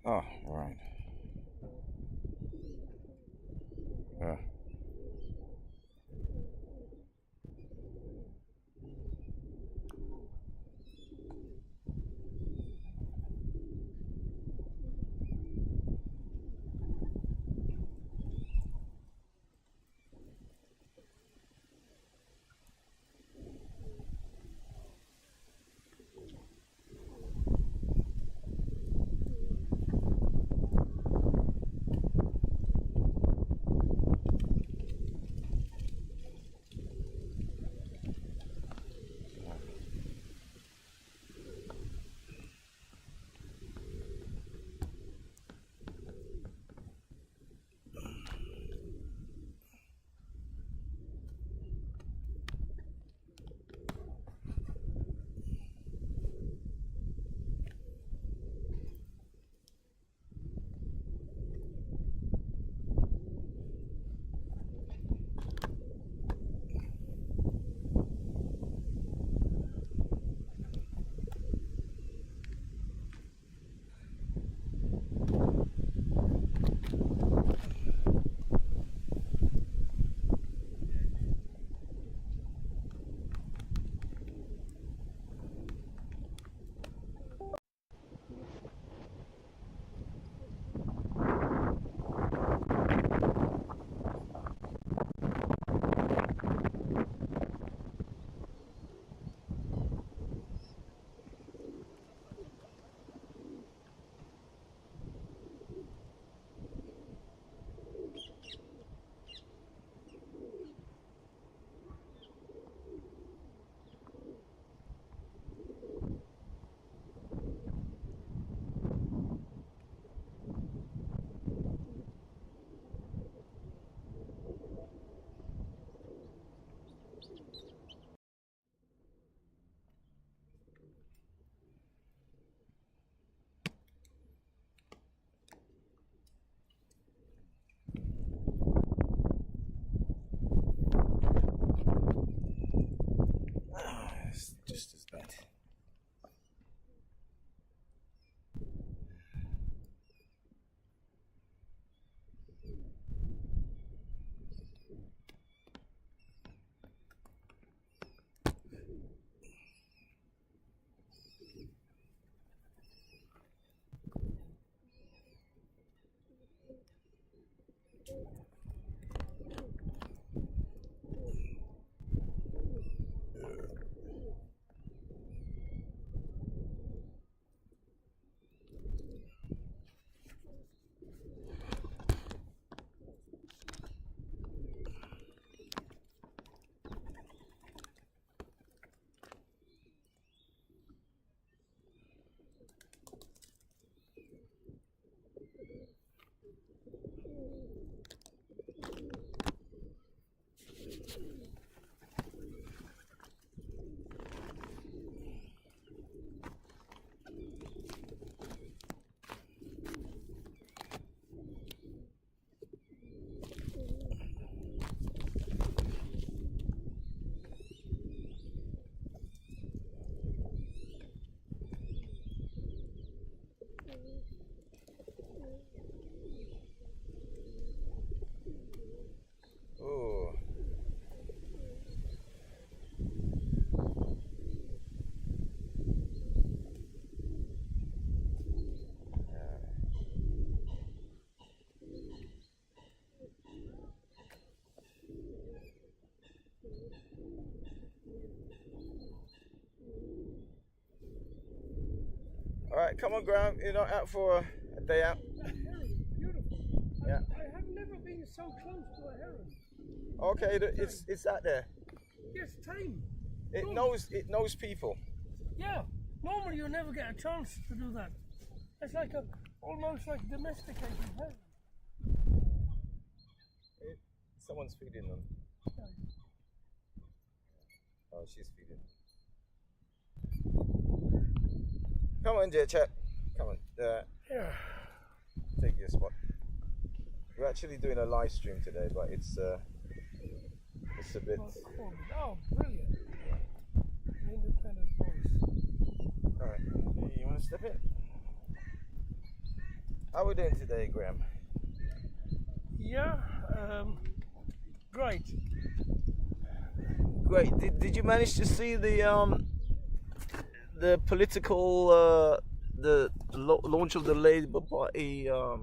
Oh, right. Yeah. It's just as bad. Oh. All right, come on, Graham. You're not out for a day out. That heron, beautiful. Yeah. I have never been so close to a heron. Okay, it's out there. Yes, tame. It knows people. Yeah. Normally you never get a chance to do that. It's like almost like domesticated heron. Someone's feeding them. Oh, she's feeding. Come on, dear chap. Come on. Yeah. Take your spot. We're actually doing a live stream today, but it's a bit. Oh, brilliant. An independent voice. All right. You want to step in? How are we doing today, Graham? Yeah, great. Great. Did you manage to see the political launch of the Labour Party? I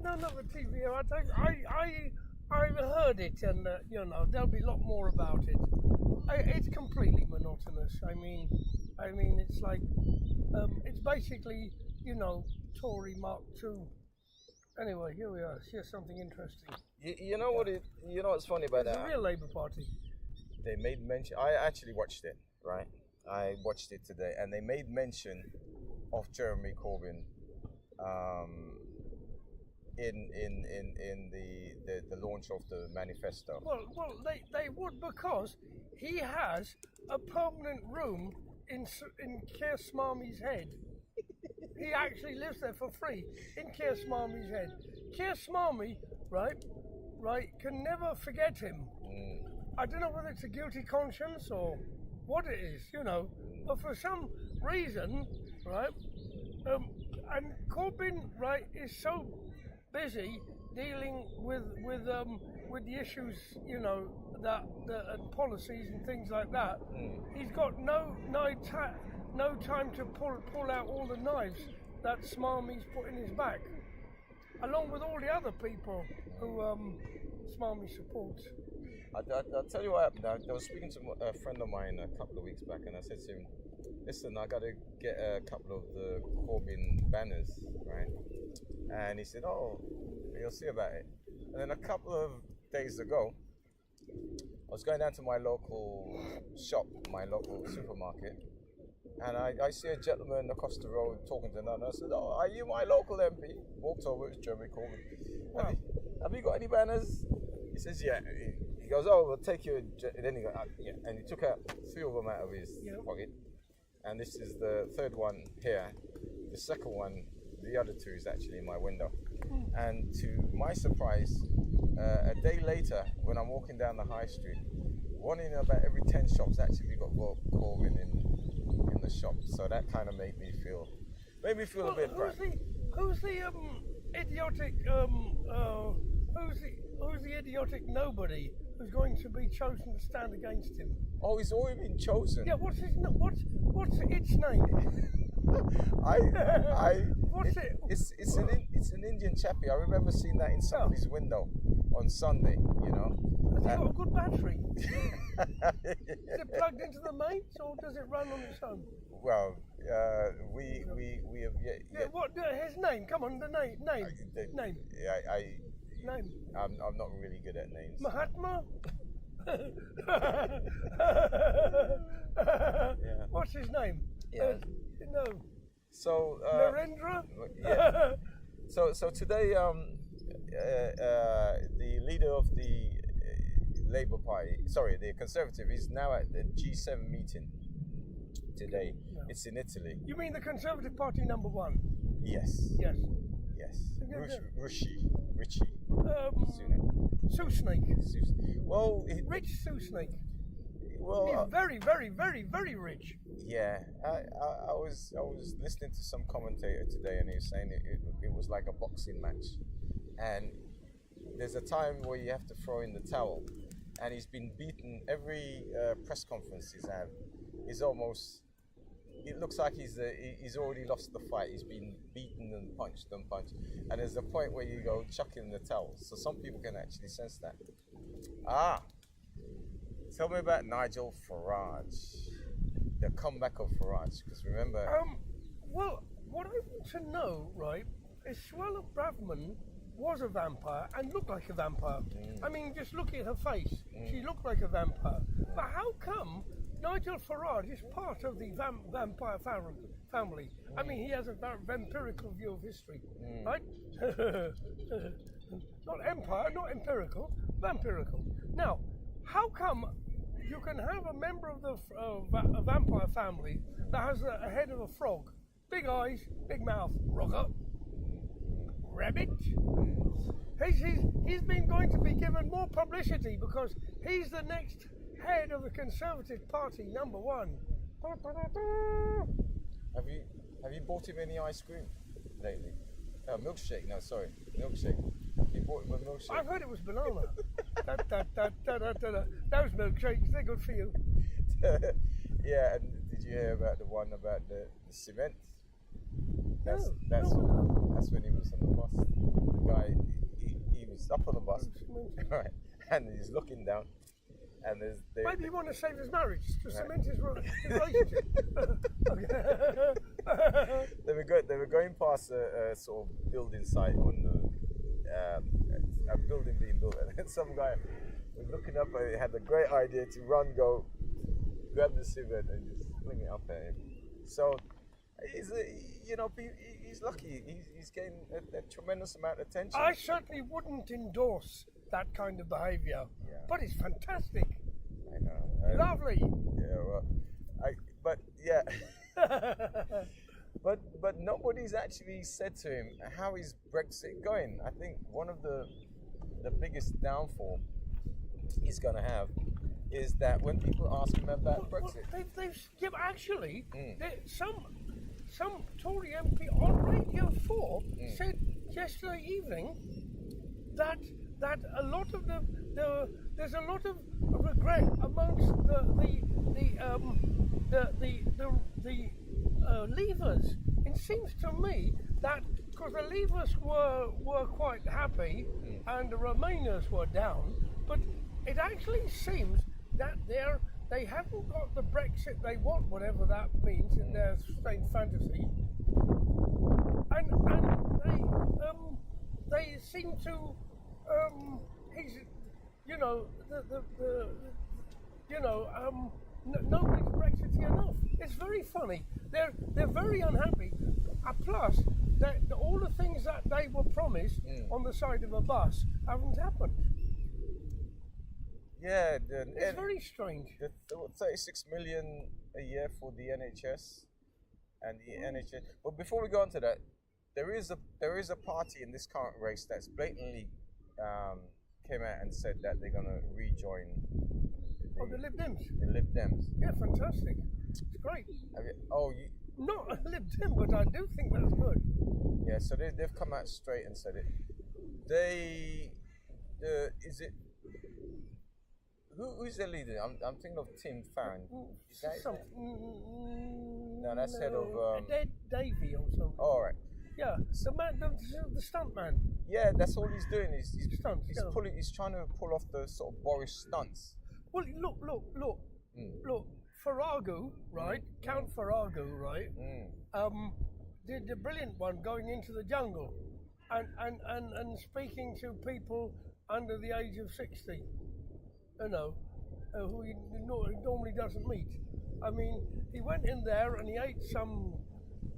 don't have a TV. I've heard it, and you know, there'll be a lot more about it. It's completely monotonous. I mean, it's like, it's basically, you know, Tory Mark II. Anyway, here we are. Here's something interesting. You know what you know what's funny about It's that? a real Labour Party. They made mention. I actually watched it. Right, I watched it today, and they made mention of Jeremy Corbyn. In the launch of the manifesto. Well, they would, because he has a permanent room in Keir Smarmy's head. He actually lives there for free in Keir Smarmy's head. Keir Smarmy, right, can never forget him. I don't know whether it's a guilty conscience or what it is, you know, but for some reason, right, and Corbyn, right, is so busy dealing with the issues, you know, that and policies and things like that. He's got no time to pull out all the knives that Smarmy's put in his back, along with all the other people who Smarmy supports. I'll tell you what happened. I was speaking to a friend of mine a couple of weeks back, and I said to him, listen, I got to get a couple of the Corbyn banners, right? And he said, oh, you'll see about it. And then a couple of days ago, I was going down to my local shop, my local supermarket, and I see a gentleman across the road talking to another. I said, oh, are you my local MP? Walked over, it's Jeremy Corbyn. Wow. Have you got any banners? He says, yeah. He goes, oh, we'll take you. And then he goes, yeah. And he took out 3 of them out of his pocket. And this is the third one here. The second one, the other 2 is actually in my window. And to my surprise, a day later, when I'm walking down the high street, one in about every 10 shops actually got Corbyn in the shop. So that kind of made me feel a bit proud. Who's the idiotic who's the idiotic nobody who's going to be chosen to stand against him? Oh, he's already been chosen. Yeah, what's its name? What's it? It's an Indian chappie. I remember seeing that in somebody's window on Sunday. You know. Has it got a good battery? Is it plugged into the mains, or does it run on its own? Well, we have yet. Yeah, what his name? Come on, the name. Name. Name. I'm not really good at names. Mahatma. Yeah. What's his name? Yeah. No. So. Narendra. Yeah. So today, the leader of the Labour Party, the Conservative, is now at the G7 meeting today. No. It's in Italy. You mean the Conservative Party number 1? Yes. Yes. Richie. Sunak. Well, rich Sunak. Well, he's very, very, very, very rich. Yeah, I was listening to some commentator today, and he was saying it was like a boxing match, and there's a time where you have to throw in the towel, and he's been beaten every press conference he's had. It looks like he's already lost the fight. He's been beaten and punched, and there's a point where you go chuck in the towel. So some people can actually sense that. Tell me about Nigel Farage, the comeback of Farage, because remember. Well, what I want to know, right, is Suella Braverman was a vampire and looked like a vampire. I mean, just look at her face. She looked like a vampire. But how come Nigel Farage is part of the vampire family? I mean, he has a vampirical view of history, right? Not empire, not empirical, vampirical. Now, how come you can have a member of the vampire family that has a head of a frog, big eyes, big mouth, rocker, rabbit? He's been going to be given more publicity because he's the next head of the Conservative Party, number 1. Have you bought him any ice cream lately? Milkshake. No, sorry, milkshake. You bought him a milkshake. I've heard it was banana. Those milkshakes, they're good for you. Yeah, and did you hear about the one about the cement? That's No. that's when he was on the bus. The guy, he was up on the bus, right, and he's looking down, and Maybe you want to save his marriage to cement his relationship. They were going past a sort of building site on a building being built, and then some guy was looking up and had a great idea to go grab the cement and just fling it up at him. So he's lucky. He's getting a tremendous amount of attention. I certainly wouldn't endorse that kind of behaviour, but it's fantastic. I know. Lovely. Yeah, well, but nobody's actually said to him how is Brexit going. I think one of the biggest downfall he's going to have is that when people ask him about Brexit, actually, some Tory MP on Radio 4 said yesterday evening that a lot of there's a lot of regret amongst the Leavers. It seems to me that because the Leavers were quite happy and the Remainers were down, but it actually seems that they haven't got the Brexit they want, whatever that means in their strange fantasy, and they seem to nobody's Brexity enough. It's very funny. They're very unhappy. Plus, all the things that they were promised on the side of a bus haven't happened. Yeah, it's very strange. The 36 million a year for the NHS and the NHS. But before we go on to that, there is a party in this current race that's blatantly came out and said that they're going to rejoin the Lib Dems. The Lib Dems. Yeah, fantastic. It's great. Not a Lib Dem, but I do think that's good. Yeah, so they've come out straight and said it. Who's the leader? I'm thinking of Tim Farron. No, that's head of Davey or something. Oh, all right. Yeah, the stunt man. Yeah, that's all he's doing. He's stunts. He's trying to pull off the sort of Boris stunts. Well, look. Farrago, right? Count Farrago, right? Did the brilliant one going into the jungle and speaking to people under the age of 60. Who he normally doesn't meet. I mean, he went in there and he ate some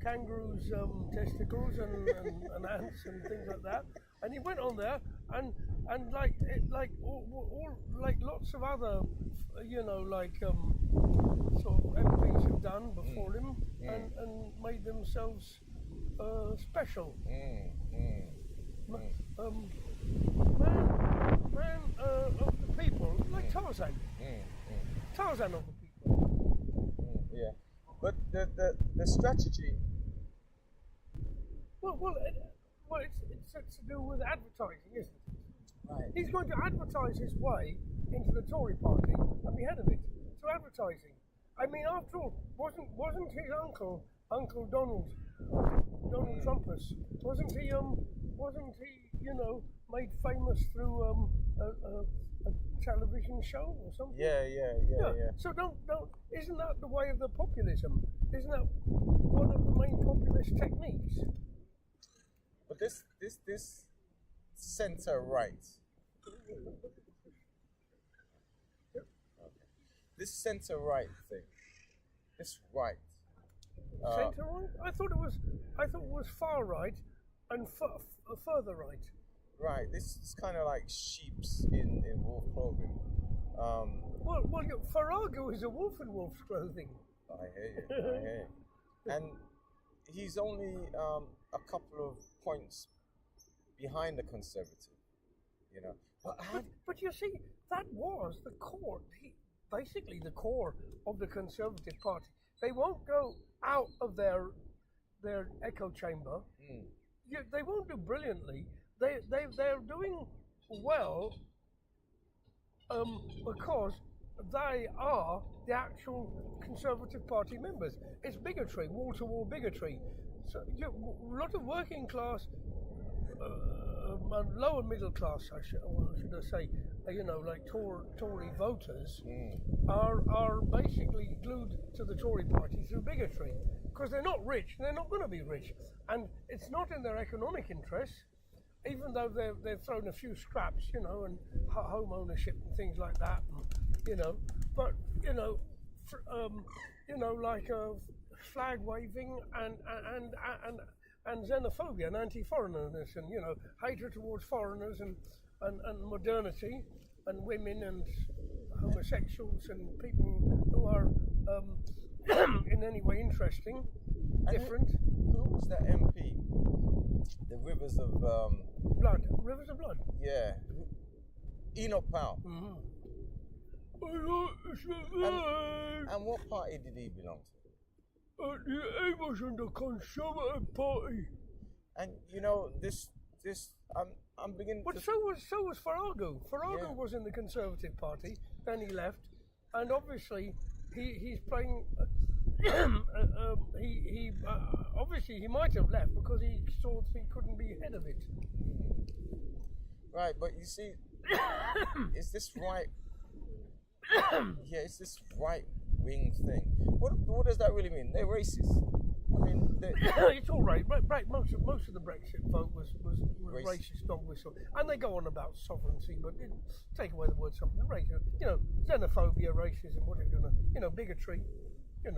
kangaroo's testicles and ants and things like that. And he went on there and like lots of other, sort of MPs have done before him and made themselves special. Man of the people, like Tarzan. Tarzan of the people. Yeah, but the strategy. Well, it's to do with advertising, isn't it? Right. He's going to advertise his way into the Tory party and be head of it through advertising. I mean, after all, wasn't his uncle Donald Trumpus? Wasn't he made famous through a television show or something? Yeah. So don't isn't that the way of the populism? Isn't that one of the main populist techniques? But this centre right. This centre right thing. This right. Centre right? I thought it was far right and further right. Right. This is kind of like sheep's in wolf clothing. Farrago is a wolf in wolf's clothing. I hear you. And he's only a couple of points behind the Conservative, But you see, that was the core, basically the core of the Conservative Party. They won't go out of their their echo chamber. They won't do brilliantly. They're doing well because they are the actual Conservative Party members. It's bigotry, wall-to-wall bigotry. So a lot of working class, lower middle class, should I say, like Tory voters are basically glued to the Tory party through bigotry because they're not rich. They're not going to be rich, and it's not in their economic interests. Even though they've thrown a few scraps, and home ownership and things like that, but like flag waving and xenophobia and anti-foreignerness and hatred towards foreigners and modernity and women and homosexuals and people who are in any way interesting, different. Who was that MP? The Rivers of Blood. Rivers of Blood. Yeah. Enoch Powell. And what party did he belong to? He was in the Conservative Party. And this I'm beginning. But so was Farrago. Farrago was in the Conservative Party. Then he left, and obviously he's playing. Obviously he might have left because he thought he couldn't be head of it. Right, but you see, is this right? Yeah, it's this right wing thing. What does that really mean? They're racist. I mean, it's all right. Most of the Brexit vote was racist dog whistle, and they go on about sovereignty, but take away the word sovereignty, xenophobia, racism, whatever, bigotry, and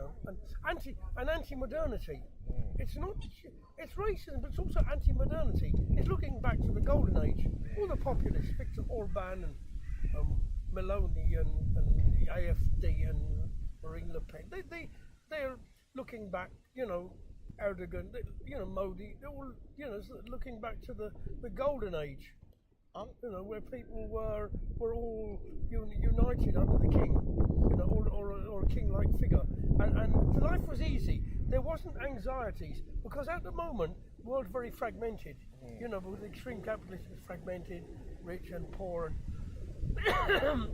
anti-modernity. It's racism, but it's also anti-modernity. It's looking back to the golden age. All the populists, Viktor Orban and Meloni and the AfD and Marine Le Pen, they're looking back, Erdogan, Modi, they're all, looking back to the golden age, where people were all united under the king, or a king-like figure, and life was easy. There wasn't anxieties because at the moment, the world's very fragmented. With extreme capitalism is fragmented, rich and poor,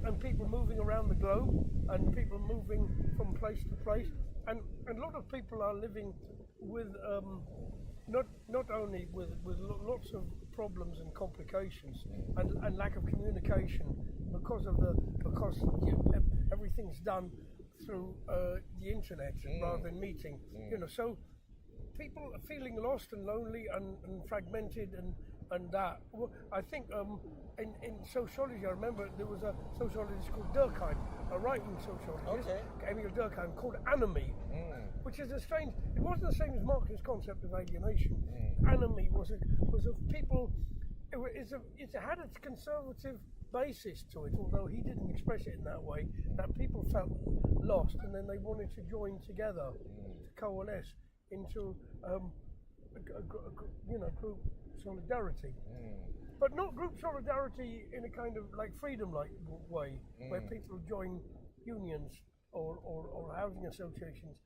and people moving around the globe, and people moving from place to place, and a lot of people are living with not only with lots of problems and complications and lack of communication because everything's done through the internet rather than meeting. So people are feeling lost and lonely and fragmented and that. Well, I think in sociology, I remember there was a sociologist called Durkheim, a right-wing sociologist, Emil Durkheim, called anomie, which is a strange. It wasn't the same as Marx's concept of alienation. Anomie was a people. It had a conservative basis to it, although he didn't express it in that way. That people felt lost, and then they wanted to join together, to coalesce into group solidarity, but not group solidarity in a kind of like freedom-like way, where people join unions or housing associations,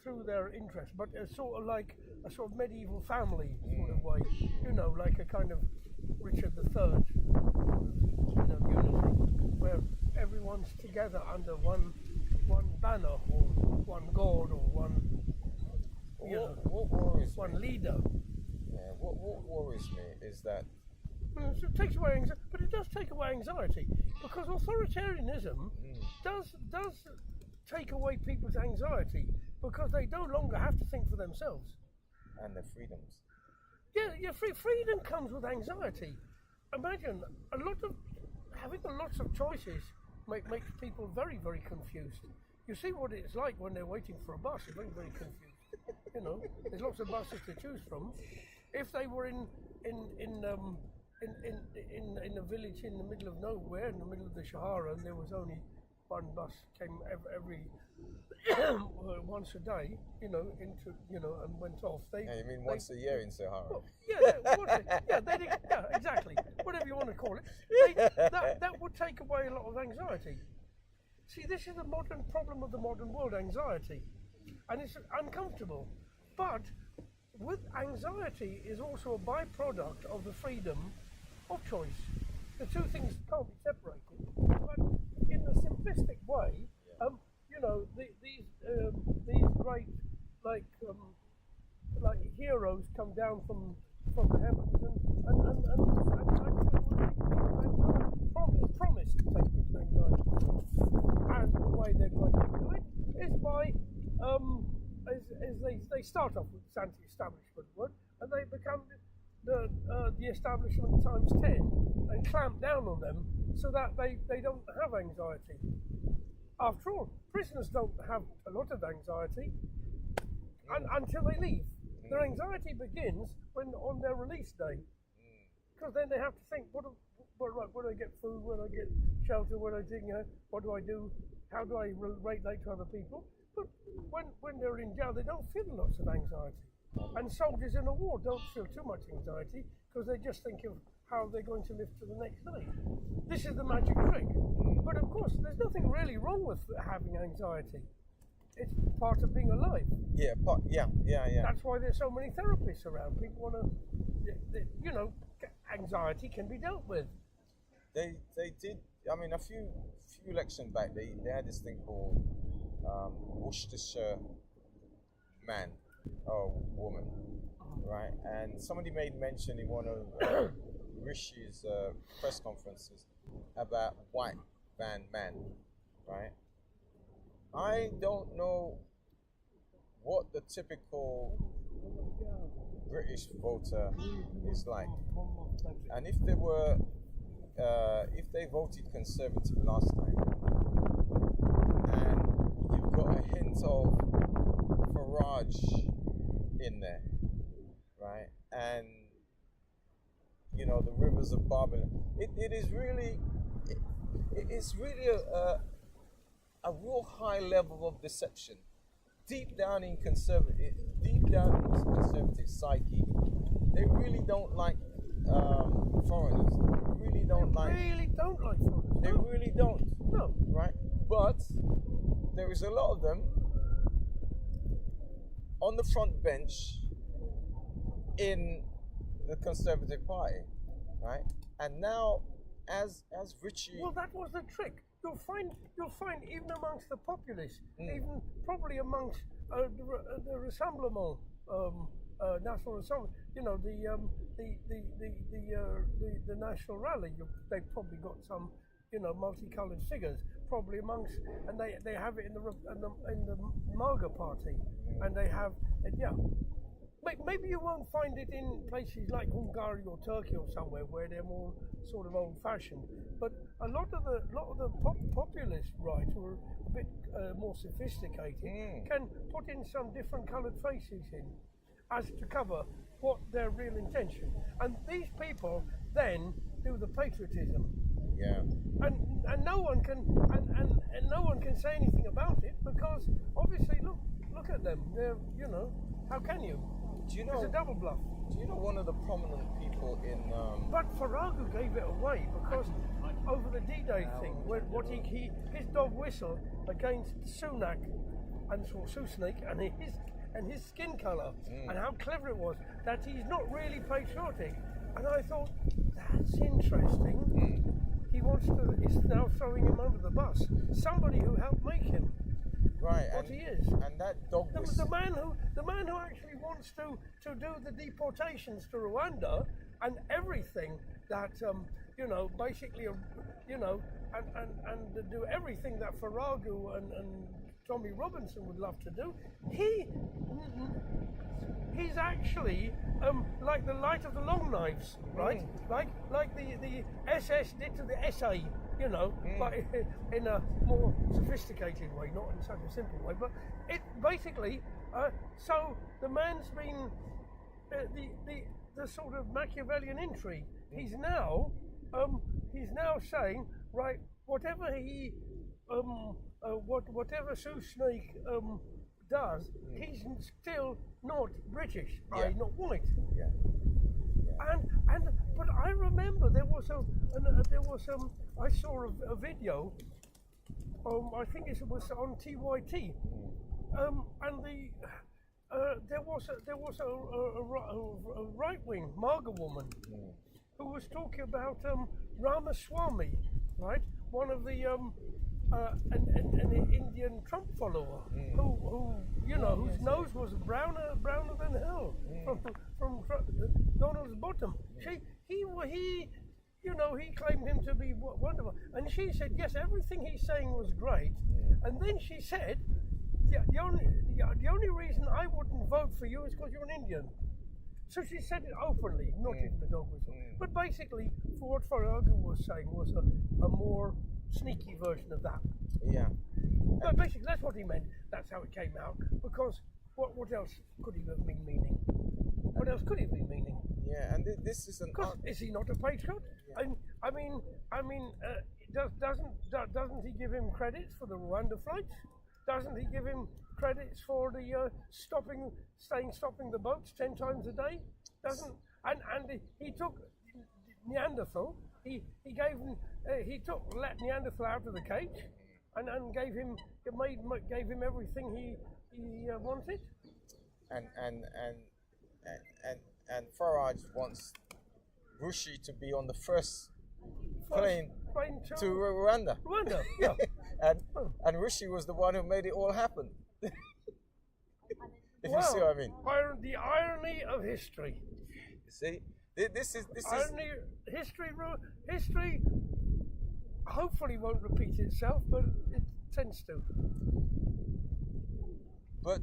through their interests, but a sort of medieval family sort of way, like a kind of Richard III, unity, where everyone's together under one banner or one god or one one leader. Yeah, what worries me is that it takes away anxiety, but it does take away anxiety because authoritarianism does take away people's anxiety because they no longer have to think for themselves and their freedoms. Yeah, freedom comes with anxiety. Imagine having lots of choices makes people very, very confused. You see what it's like when they're waiting for a bus. They're very, very confused. There's lots of buses to choose from. If they were in a village in the middle of nowhere, in the middle of the Sahara, and there was only one bus came every once a day, and went off. You mean once a year in Sahara? Well, exactly. Whatever you want to call it. That would take away a lot of anxiety. See, this is the modern problem of the modern world: anxiety. and it's uncomfortable. But with anxiety is also a byproduct of the freedom of choice. The two things can't be separated. But in a simplistic way, you know, these great like heroes come down from the heavens and promise to take people anxiety. And the way they're going to do it is by they start off with this anti-establishment word, and they become the establishment times 10 and clamp down on them so that they don't have anxiety. After all, prisoners don't have a lot of anxiety until they leave. Their anxiety begins when on their release day, because then they have to think, where do I get food, where do I get shelter, where do I dig, what do I do, how do I relate to other people? But when they're in jail, they don't feel lots of anxiety. And soldiers in a war don't feel too much anxiety because they just think of how they're going to live to the next day. This is the magic trick. But of course, there's nothing really wrong with having anxiety. It's part of being alive. Yeah. That's why there's so many therapists around. People want to, you know, anxiety can be dealt with. They did. I mean, a few elections back, they had this thing called Worcestershire man or woman, right? And somebody made mention in one of Rishi's press conferences about white van man, right? I don't know what the typical British voter is like, and if they were, if they voted Conservative last time, and you've got a hint of Farage in there, right? And you know the rivers of Babylon. It is really, it's really a real high level of deception, deep down in conservative psyche. They really don't like foreigners. They really don't like foreigners. They really don't. No. Right? But there is a lot of them on the front bench in the Conservative Party, right? And now, as Richie, well, that was the trick. You'll find even amongst the populists, even probably amongst the Rassemblement, National Rassemblement, you know, the National Rally. They've probably got some, you know, multicolored figures probably amongst, and they have it in the MAGA party, and they have yeah. Maybe you won't find it in places like Hungary or Turkey or somewhere where they're more sort of old-fashioned. But a lot of the populist right, who are a bit more sophisticated, can put in some different coloured faces in, as to cover what their real intention. And these people then do the patriotism. Yeah. And no one can and no one can say anything about it because obviously look at them. They're, you know, how can you? Do you know, it's a double bluff. Do you know one of the prominent people in? But Farage gave it away because over the D-Day thing, what his dog whistle against Sunak and Susnik and his skin colour and how clever it was that he's not really patriotic. And I thought that's interesting. He wants to. It's now throwing him under the bus. Somebody who helped make him. Right, what he is, and that dog was the man who actually wants to do the deportations to Rwanda and everything that you know, basically, you know, and do everything that Farage and Tommy Robinson would love to do. He's actually like the light of the long knives, right? Like the SS did to the SA. You know, but in a more sophisticated way, not in such a simple way. But it basically, so the man's been the sort of Machiavellian intrigue. He's now saying, right, whatever whatever Susnik does, he's still not British, not white. Yeah. But I remember there was I saw a video. I think it was on TYT, and there was a right-wing MAGA woman who was talking about Ramaswamy, right? One of the an Indian Trump follower who whose nose was browner than hell from Donald's bottom. He claimed him to be wonderful, and she said yes, everything he's saying was great, and then she said the only reason I wouldn't vote for you is because you're an Indian. So she said it openly, not even the dog whistle. But basically, for what Farrago was saying was a more sneaky version of that. Yeah. But basically, that's what he meant. That's how it came out. Because what else could he have been meaning? What else could he have been meaning? Yeah, and this is an. Is he not a patriot? Yeah. Doesn't he give him credits for the Rwanda flights? Doesn't he give him credits for the stopping the boats 10 times a day? He took Neanderthal. He let Neanderthal out of the cage, and gave him everything he wanted. And Farage wants Rishi to be on the first plane to Rwanda. Rwanda, yeah. and Rishi was the one who made it all happen. If you see what I mean. The irony of history. You see, this is irony. History hopefully won't repeat itself, but it tends to. But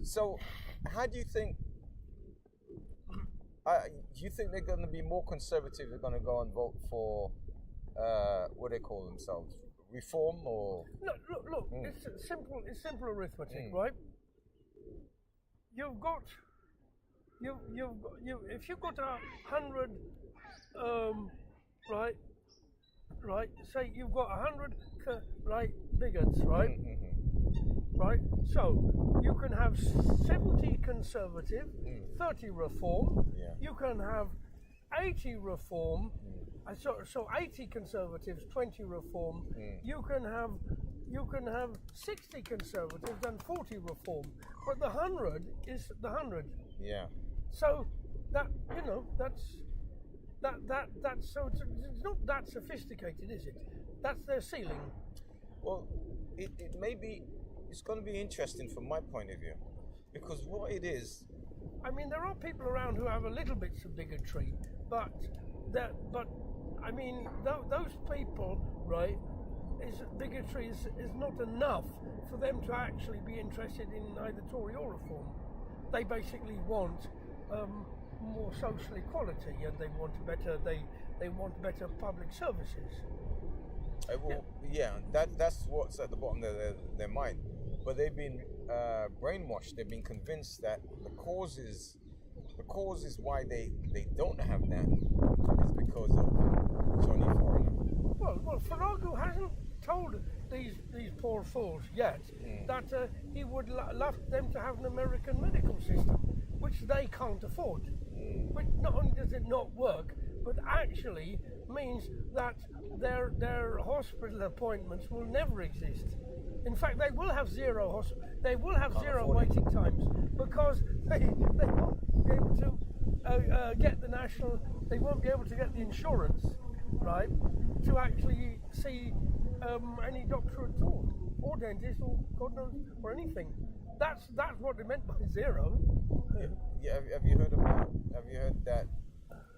so, how do you think? Do you think they're going to be more conservative? They're going to go and vote for what they call themselves, reform or? No, look. It's simple. It's simple arithmetic, right? If you've got 100, right. Say you've got 100, bigots, right? Right. So you can have 70 conservative, 30 reform. Yeah. You can have 80 reform. So 80 conservatives, 20 reform. You can have 60 conservatives and 40 reform. But the 100 is the 100. Yeah. So that's so it's not that sophisticated, is it? That's their ceiling. Well, it may be. It's going to be interesting from my point of view, because what it is. I mean, there are people around who have a little bits of bigotry, but I mean, those people, right? Bigotry is not enough for them to actually be interested in either Tory or Reform. They basically want more social equality, and they want better public services. That's what's at the bottom of their mind. But they've been brainwashed. They've been convinced that the causes why they don't have that is because of Johnny Foreigner. Well, Farrago hasn't told these poor fools yet that he would love them to have an American medical system, which they can't afford. But not only does it not work, but actually means that their hospital appointments will never exist. In fact, they will have zero waiting times, because they won't be able to get the national. They won't be able to get the insurance, right, to actually see any doctor at all, or dentist, or God knows, or anything. That's what they meant by zero. Yeah. Have you heard that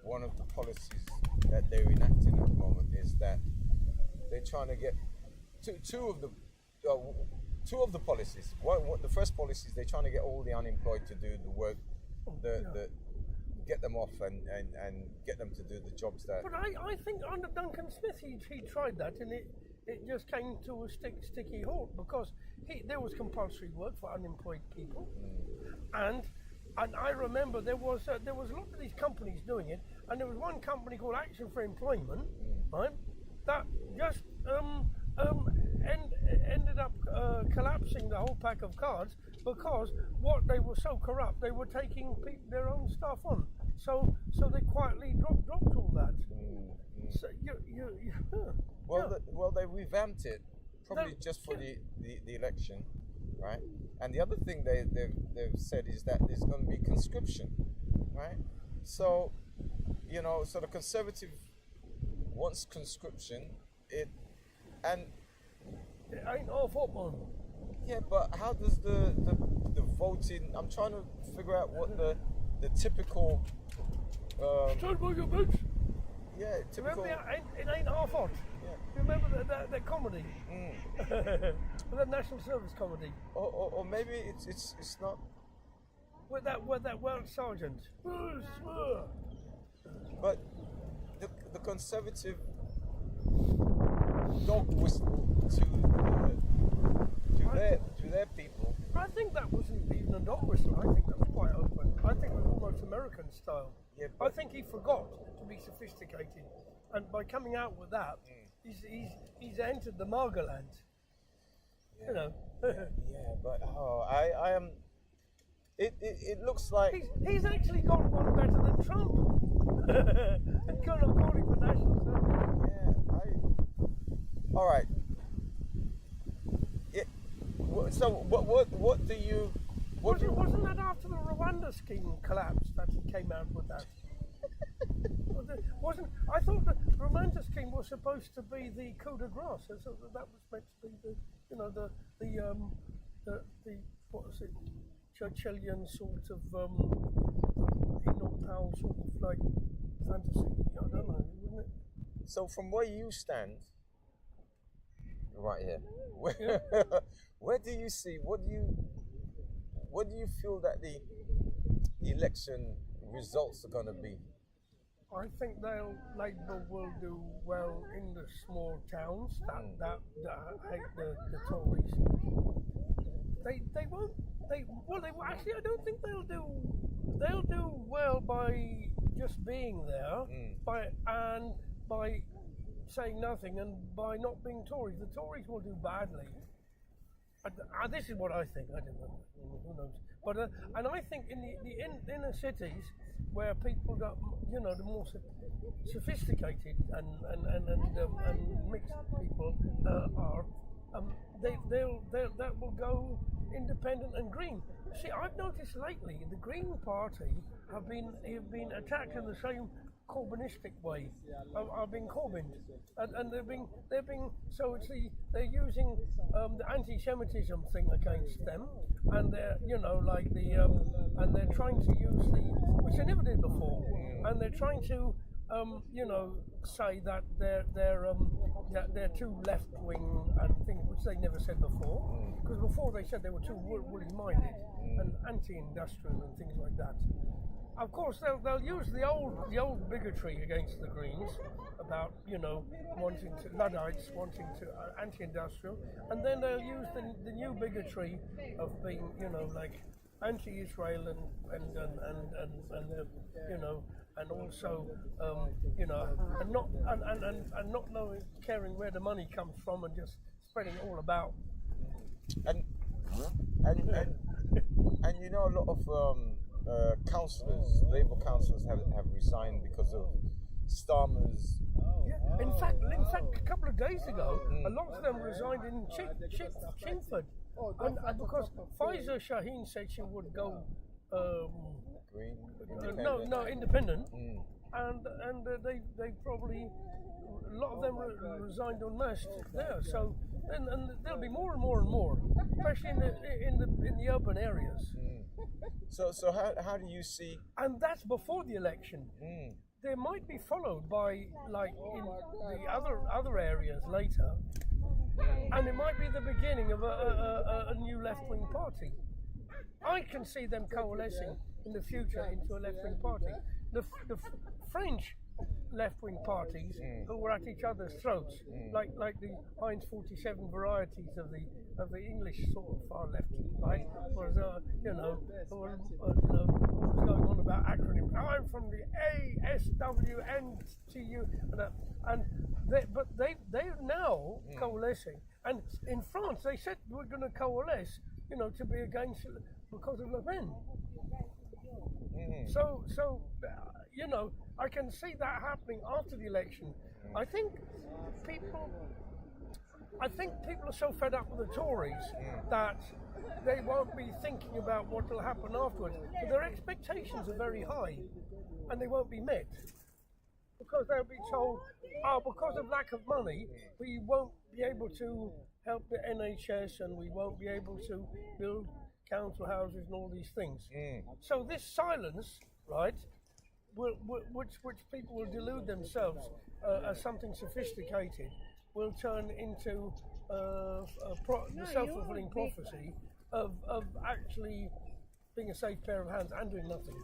one of the policies that they're enacting at the moment is that they're trying to get two of the policies. The first policy is they're trying to get all the unemployed to do the work, get them off and get them to do the jobs that. But I think under Duncan Smith he tried that, and it just came to a sticky halt, because there was compulsory work for unemployed people, and I remember there was a lot of these companies doing it, and there was one company called Action for Employment, right, that just ended up collapsing the whole pack of cards, because they were so corrupt, they were taking their own staff on, so they quietly dropped all that. So They revamped it probably just for the election, right? And the other thing they've said is that there's going to be conscription, right? So, so the Conservative wants conscription. It ain't our fault, man. Yeah, but how does the voting? I'm trying to figure out what the typical. Try about your boots. Yeah, typical. Remember, it ain't our fault. Yeah. Remember that comedy, that national service comedy. Or maybe it's not. With that world sergeant. But the Conservative dog whistle to their people. I think that wasn't even a dog whistle. I think that was quite open. I think it was almost American style. Yeah, I think he forgot to be sophisticated, and by coming out with that, he's entered the Marga land. Yeah. Yeah, but I am. It looks like he's actually got one better than Trump. And calling for national service. Yeah, all right. So what do you? Wasn't that after the Rwanda scheme collapsed that he came out with that? I thought the Rwanda scheme was supposed to be the coup de grace. So that was meant to be the what was it? Churchillian sort of Enoch Powell sort of like fantasy. I don't know, isn't it? So from where you stand, right here, where do you see? What do you feel that the election results are going to be? I think Labour will do well in the small towns that hate the Tories. They won't. Actually, I don't think they'll do well by just being there, by saying nothing and by not being Tories. The Tories will do badly. This is what I think. I don't know. Who knows? But and I think in the inner cities where people got the more sophisticated and mixed people are, that will go independent and green. See, I've noticed lately the Green Party have been attacked in the same Corbynistic way. I've been Corbyned, and they're being so they're using the anti-Semitism thing against them, and they're and they're trying to use which they never did before, and they're trying to say that they're too left wing and things which they never said before, because before they said they were too woolly minded and anti-industrial and things like that. Of course, they'll use the old bigotry against the Greens about wanting to Luddites wanting to anti-industrial, and then they'll use the new bigotry of being like anti-Israel and also and not caring where the money comes from and just spreading it all about. And a lot of councillors, Labour councillors, have resigned because of Starmer's. Yeah. In fact, a couple of days ago, a lot of them resigned in Chingford, and because Pfizer Shaheen said she would go Green, independent, and they probably a lot of them resigned en masse there. So and there'll be more and more and more, especially in the urban areas. So how do you see? And that's before the election. There might be followed by like in the other areas later, and it might be the beginning of a new left-wing party. I can see them coalescing in the future into a left-wing party. The French left-wing parties who were at each other's throats, like the Heinz 47 varieties of the English sort of far left, right? Was was going on about acronyms. I'm from the ASWNTU, but they're now coalescing. And in France, they said we're going to coalesce, to be against because of Le Pen. So I can see that happening after the election. I think people I think people are so fed up with the Tories that they won't be thinking about what will happen afterwards. But their expectations are very high, and they won't be met. Because they'll be told, oh, because of lack of money, we won't be able to help the NHS and we won't be able to build council houses and all these things. So this silence, right, which people will delude themselves as something sophisticated, will turn into the self-fulfilling prophecy of actually being a safe pair of hands and doing nothing.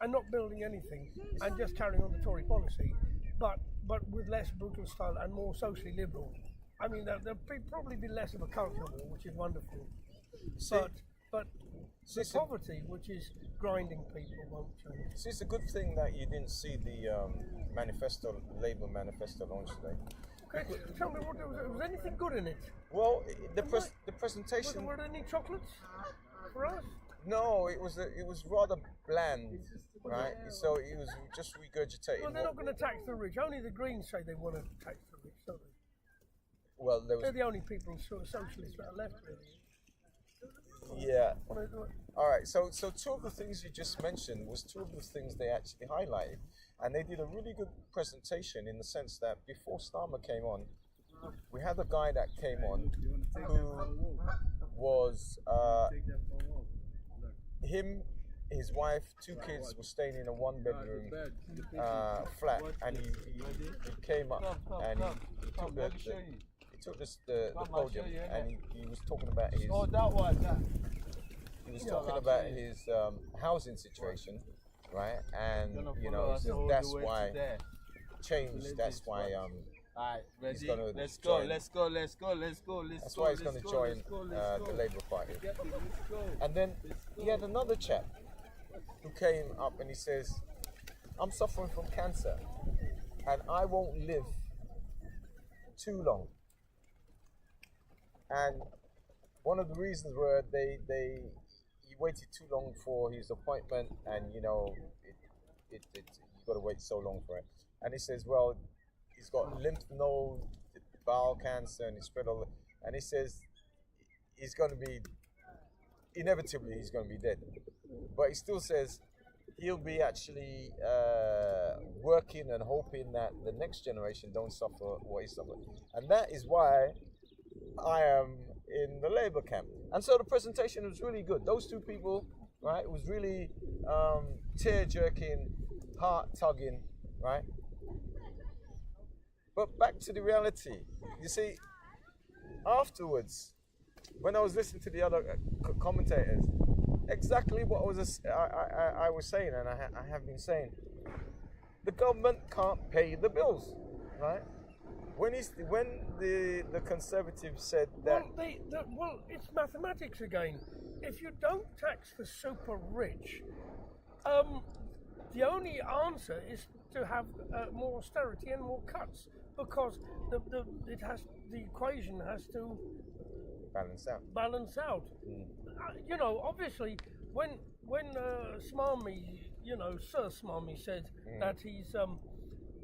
And not building anything, and just carrying on the Tory policy, but with less brutal style and more socially liberal. I mean, there'll probably be less of a culture war, which is wonderful. But the poverty, which is grinding people, won't change. See, it's a good thing that you didn't see the Labour manifesto launch today. Okay, tell me what was anything good in it? Well, the presentation. Were there any chocolates for us? No, it was rather bland, right? So it was just regurgitating. Well, they're not going to tax the rich. Only the Greens say they want to tax the rich, don't they? Well, they're the only people, sort of socialists, that are left, really. Yeah. All right. So two of the things you just mentioned was two of the things they actually highlighted, and they did a really good presentation in the sense that before Starmer came on, we had a guy that came on who was. Him, his wife, two kids were staying in a one-bedroom flat, and he came up and he took the podium, and he was talking about his housing situation, right? And you know, that's why change. That's why Ready? he's gonna let's join. go. That's why he's going to join the Labour Party. And then he had another chap who came up and he says, I'm suffering from cancer and I won't live too long. And one of the reasons were he waited too long for his appointment, and you know, you got to wait so long for it. And he says, well, he's got lymph node, bowel cancer, and he spread all. And he says he's going to be inevitably he's going to be dead, but he still says he'll be actually working and hoping that the next generation don't suffer what he suffered, and that is why I am in the Labour camp. And so the presentation was really good. Those two people, right? It was really tear-jerking, heart-tugging, right? But back to the reality. You see, afterwards, when I was listening to the other commentators, exactly what I was saying, and I have been saying, the government can't pay the bills, right? When the Conservatives said that, well, it's mathematics again. If you don't tax the super rich, the only answer is to have more austerity and more cuts, because the equation has to balance out. You know, obviously, when Smarmy, you know, Sir Smarmy said that he's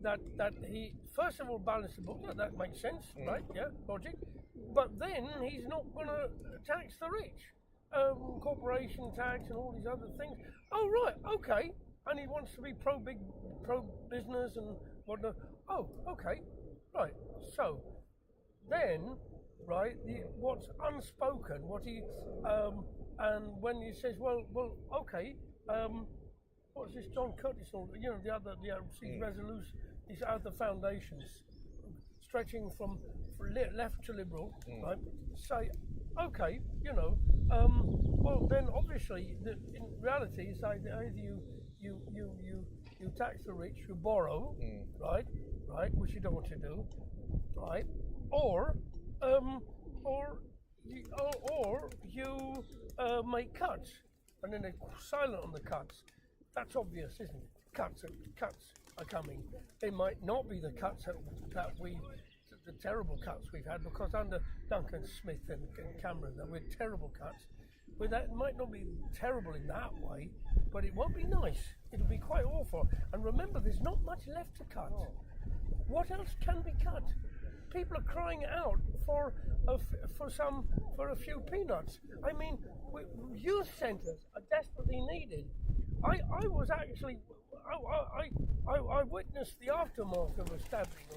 that he first of all balanced the book. That makes sense, right? Yeah, logic. But then he's not going to tax the rich, corporation tax and all these other things. Oh right, okay. And he wants to be pro business and whatnot. Oh, okay, right. So then, right, what's unspoken, what he and when he says, well, okay, what's this John Curtis? You know, the these resolution, these other foundations, stretching from left to liberal, right? Say, okay, you know, well then obviously in reality, it's like either you tax the rich, you borrow, right, which you don't want to do, right, or you make cuts, and then they're silent on the cuts. That's obvious, isn't it? Cuts are coming. They might not be the cuts the terrible cuts we've had, because under Duncan Smith and Cameron, that were terrible cuts. But that might not be terrible in that way, but it won't be nice. It'll be quite awful. And remember, there's not much left to cut. What else can be cut? people are crying out for a few peanuts. I mean, youth centres are desperately needed. I was actually I witnessed the aftermath of a stabbing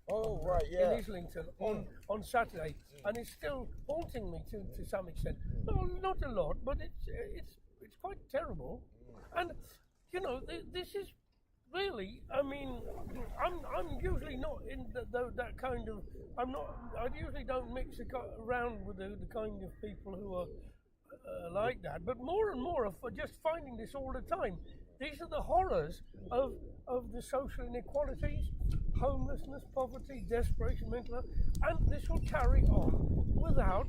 in Islington on Saturday, and it's still haunting me to some extent. No, not a lot, but it's quite terrible. And you know, this is really. I mean, I'm usually not in that kind of. I usually don't mix around with the kind of people who are like that. But more and more of just finding this all the time. These are the horrors of the social inequalities, homelessness, poverty, desperation, mental health, and this will carry on without,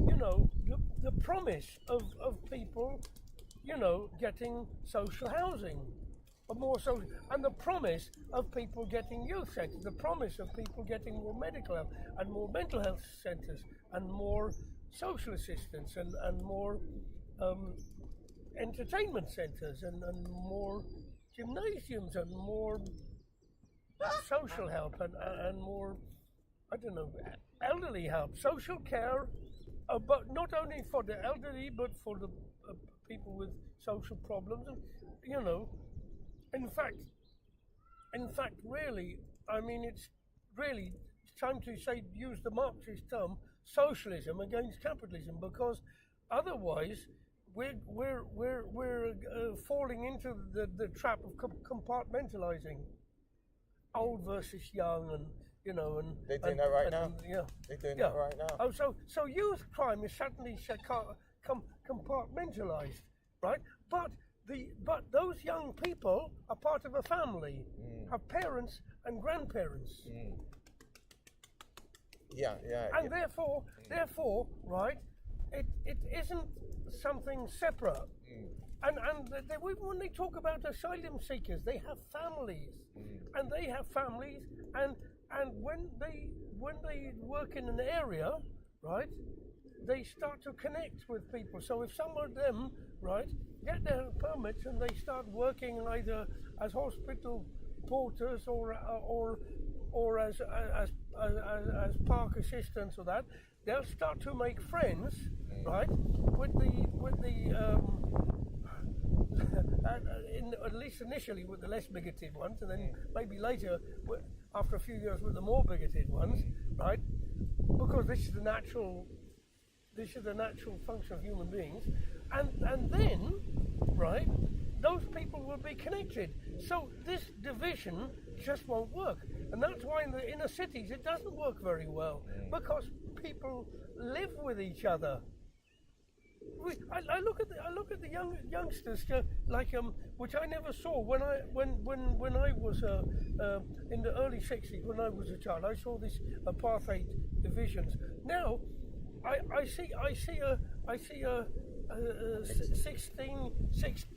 you know, the promise of people, you know, getting social housing, or more social, and the promise of people getting youth centres, the promise of people getting more medical health and more mental health centres and more social assistance and more entertainment centres and more gymnasiums and more social help and more, I don't know, elderly help, social care, but not only for the elderly but for the people with social problems. And, you know, in fact, really, I mean, it's really time to use the Marxist term, socialism against capitalism, because otherwise we're falling into the trap of compartmentalizing old versus young, and you know, and they're doing that right now. They're doing that right now. Oh, so youth crime is suddenly compartmentalized, right? But those young people are part of a family, have parents and grandparents. And therefore, right, it isn't something separate. And when they talk about asylum seekers, they have families, and they have families, and when they work in an area, right, they start to connect with people. So if some of them, right, get their permits and they start working either as hospital porters or as park assistants or that, they'll start to make friends, right, with the at least initially with the less bigoted ones, and then maybe later, after a few years, with the more bigoted ones, right? Because this is the natural function of human beings, and then, right, those people will be connected. So this division just won't work, and that's why in the inner cities it doesn't work very well, because people live with each other. I look at the youngsters which I never saw when I was in the early 60s, when I was a child. I saw these apartheid divisions. Now I see a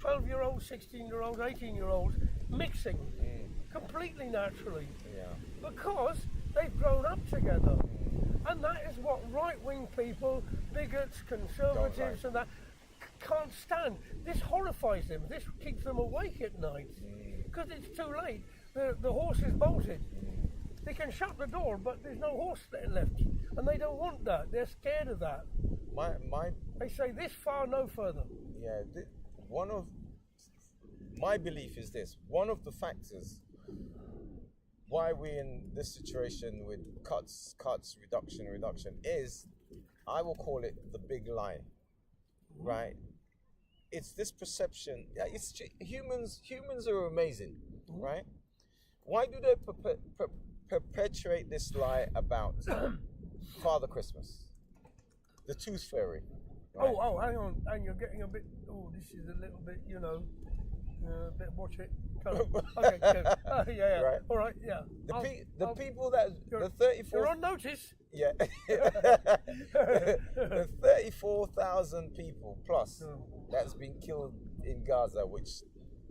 12-year-old, 16-year-old, 18-year-old mixing completely naturally, because they've grown up together. And that is what right-wing people, bigots, conservatives and that can't stand. This horrifies them. This keeps them awake at night. Because it's too late. The horse is bolted. They can shut the door, but there's no horse left. And they don't want that. They're scared of that. They say this far, no further. Yeah. One of my belief is this. One of the factors why we're in this situation with cuts, reduction is, I will call it the big lie, right? It's this perception. It's humans are amazing, right? Why do they perpetuate this lie about Father Christmas, the Tooth Fairy? Right? Oh, hang on, and you're getting a bit. Oh, this is a little bit, you know. Watch it. Okay, good. Yeah. Right. All right, yeah. The people that the 34. You're on notice. Yeah. The 34,000 people plus that's been killed in Gaza, which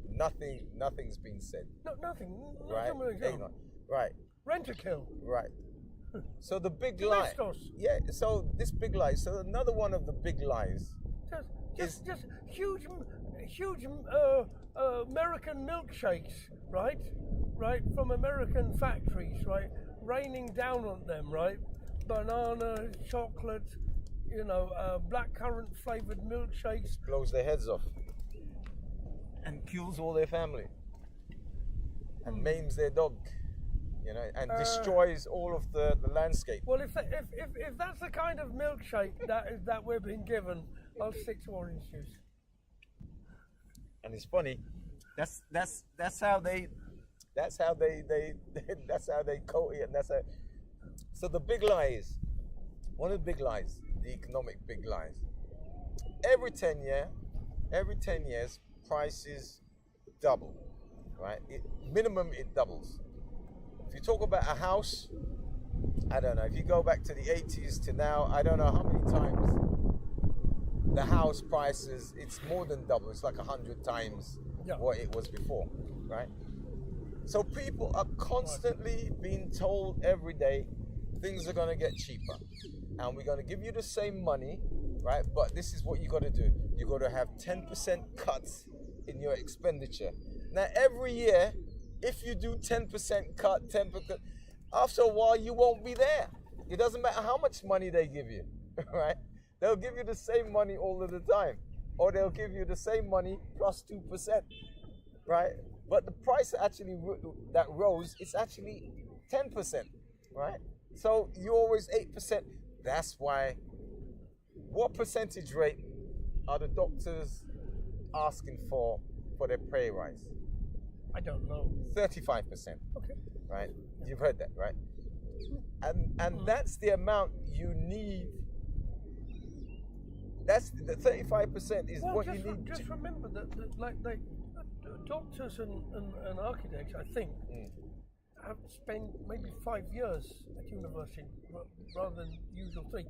nothing's been said. No, nothing. Right. Right. Rent a kill. Right. So the big lie. Yeah. So this big lie. So another one of the big lies. Just huge American milkshakes, right, from American factories, right, raining down on them, right? Banana, chocolate, you know, blackcurrant flavored milkshakes. Blows their heads off and kills all their family and maims their dog, you know, and destroys all of the landscape. Well, if that's the kind of milkshake that we're being given, I'll stick to orange juice. And it's funny, that's how they coat it, and that's how. So the big lie is, one of the big lies, the economic big lies. Every 10 years, prices double, right? Minimum it doubles. If you talk about a house, I don't know. If you go back to the 80s to now, I don't know how many times the house prices, it's more than double. It's like 100 times what it was before, right? So people are constantly being told every day things are going to get cheaper, and we're going to give you the same money, right? But this is what you got to do. You got to have 10% cuts in your expenditure. Now, every year, if you do 10% cut, 10%, after a while, you won't be there. It doesn't matter how much money they give you, right? They'll give you the same money all of the time, or they'll give you the same money plus 2%, right? But the price actually that rose, it's actually 10%, right? So you always 8%. That's why. What percentage rate are the doctors asking for their pay rise? I don't know. 35%. Okay. Right? You've heard that, right? And that's the amount you need. That's the 35% is what you need. Just remember that doctors and architects, I think, have spent maybe 5 years at university rather than usual 3.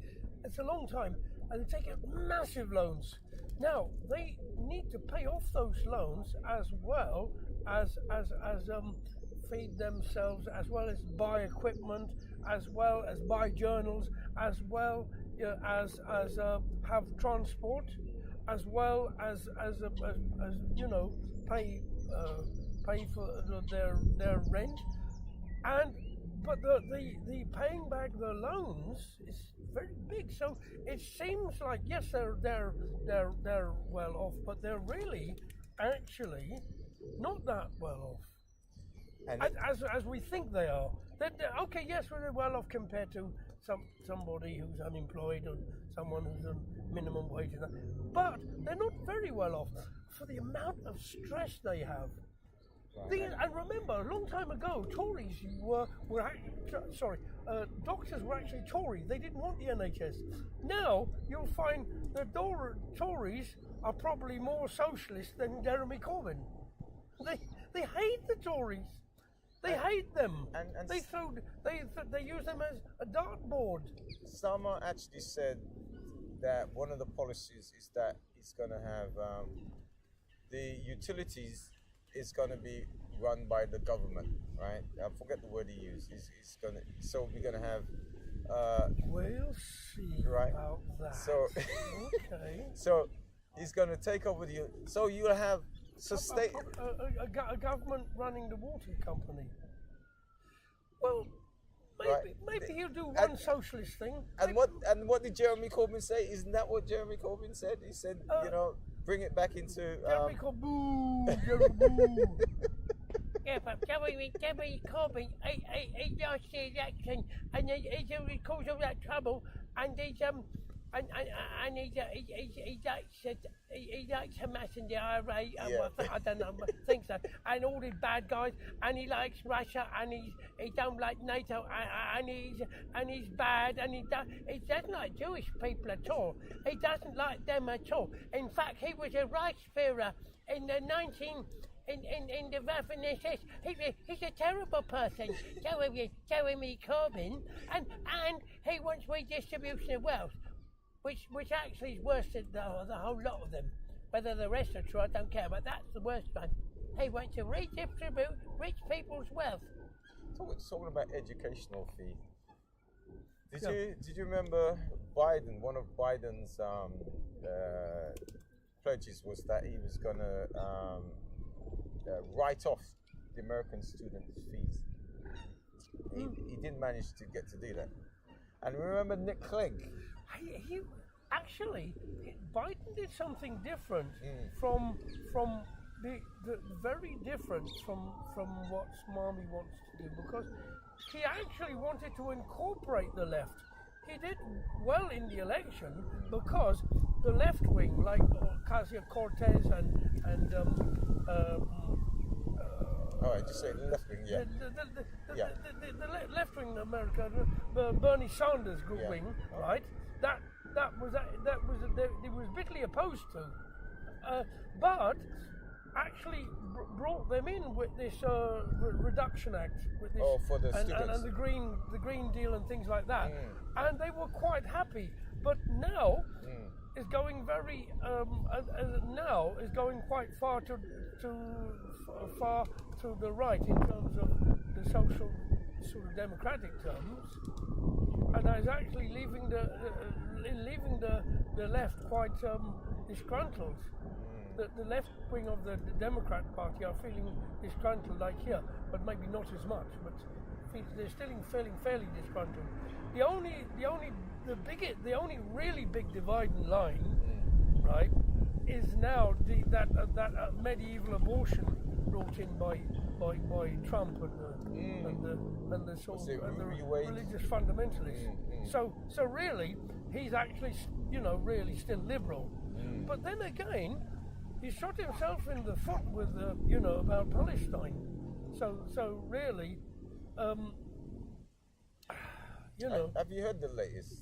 It's a long time, and they take out massive loans. Now they need to pay off those loans as well as feed themselves, as well as buy equipment, as well as buy journals, as well as have transport, as well as you know, pay for their rent, but the paying back the loans is very big. So it seems like, yes, they're well off, but they're really actually not that well off. And as we think they are. They're, okay, yes, they're well off compared to somebody who's unemployed or someone who's on minimum wage, but they're not very well off for the amount of stress they have. And remember, a long time ago, Tories doctors were actually Tory. They didn't want the NHS. Now you'll find the Tories are probably more socialist than Jeremy Corbyn. They hate the Tories. They hate them. And they use them as a dartboard. Sama actually said that one of the policies is that it's going to have the utilities is going to be run by the government, right? I forget the word he used. It's going to, so we're going to have. We'll see about that. So, okay. So he's going to take over the. So you'll have sustain a government running the water company. Well, maybe he'll do one socialist thing. And what did Jeremy Corbyn say? Isn't that what Jeremy Corbyn said? He said, you know, bring it back into. Jeremy Corbyn, Jeremy boo. Yeah, but Jeremy Corbyn, he lost the election, and he caused all that trouble, and he likes Hamas and the IRA, I don't know, I think so, and all these bad guys, and he likes Russia, and he don't like NATO, and he's bad, and he doesn't like Jewish people at all. He doesn't like them at all. In fact, he was a Reichsführer in the in the Waffen SS. He's a terrible person, Jeremy Corbyn, and he wants redistribution of wealth, which actually is worse than the whole lot of them. Whether the rest are true, I don't care, but that's the worst one. He wants to redistribute rich people's wealth. Talking about educational fee. Did you remember Biden? One of Biden's pledges was that he was going to write off the American students' fees. he didn't manage to get to do that. And remember Nick Clegg? He actually, Biden did something different from the very different from what Smarmy wants to do, because he actually wanted to incorporate the left. He did well in the election because the left wing, like Ocasio-Cortez and all right, just say left wing, yeah. The left wing in America, the Bernie Sanders group wing, right? That he was bitterly opposed to, but actually brought them in with this reduction act, with this, for the students, and the green deal and things like that, and they were quite happy. But now is going very now is going quite far to the right in terms of the social sort of democratic terms, and is actually leaving the left quite disgruntled. The left wing of the Democrat Party are feeling disgruntled, like here, but maybe not as much. But they're still feeling fairly disgruntled. The only really big dividing line, right, is now that medieval abortion brought in by Trump and the sort of and the religious fundamentalists. So really, he's actually really still liberal. But then again, he shot himself in the foot with about Palestine. So really, Have you heard the latest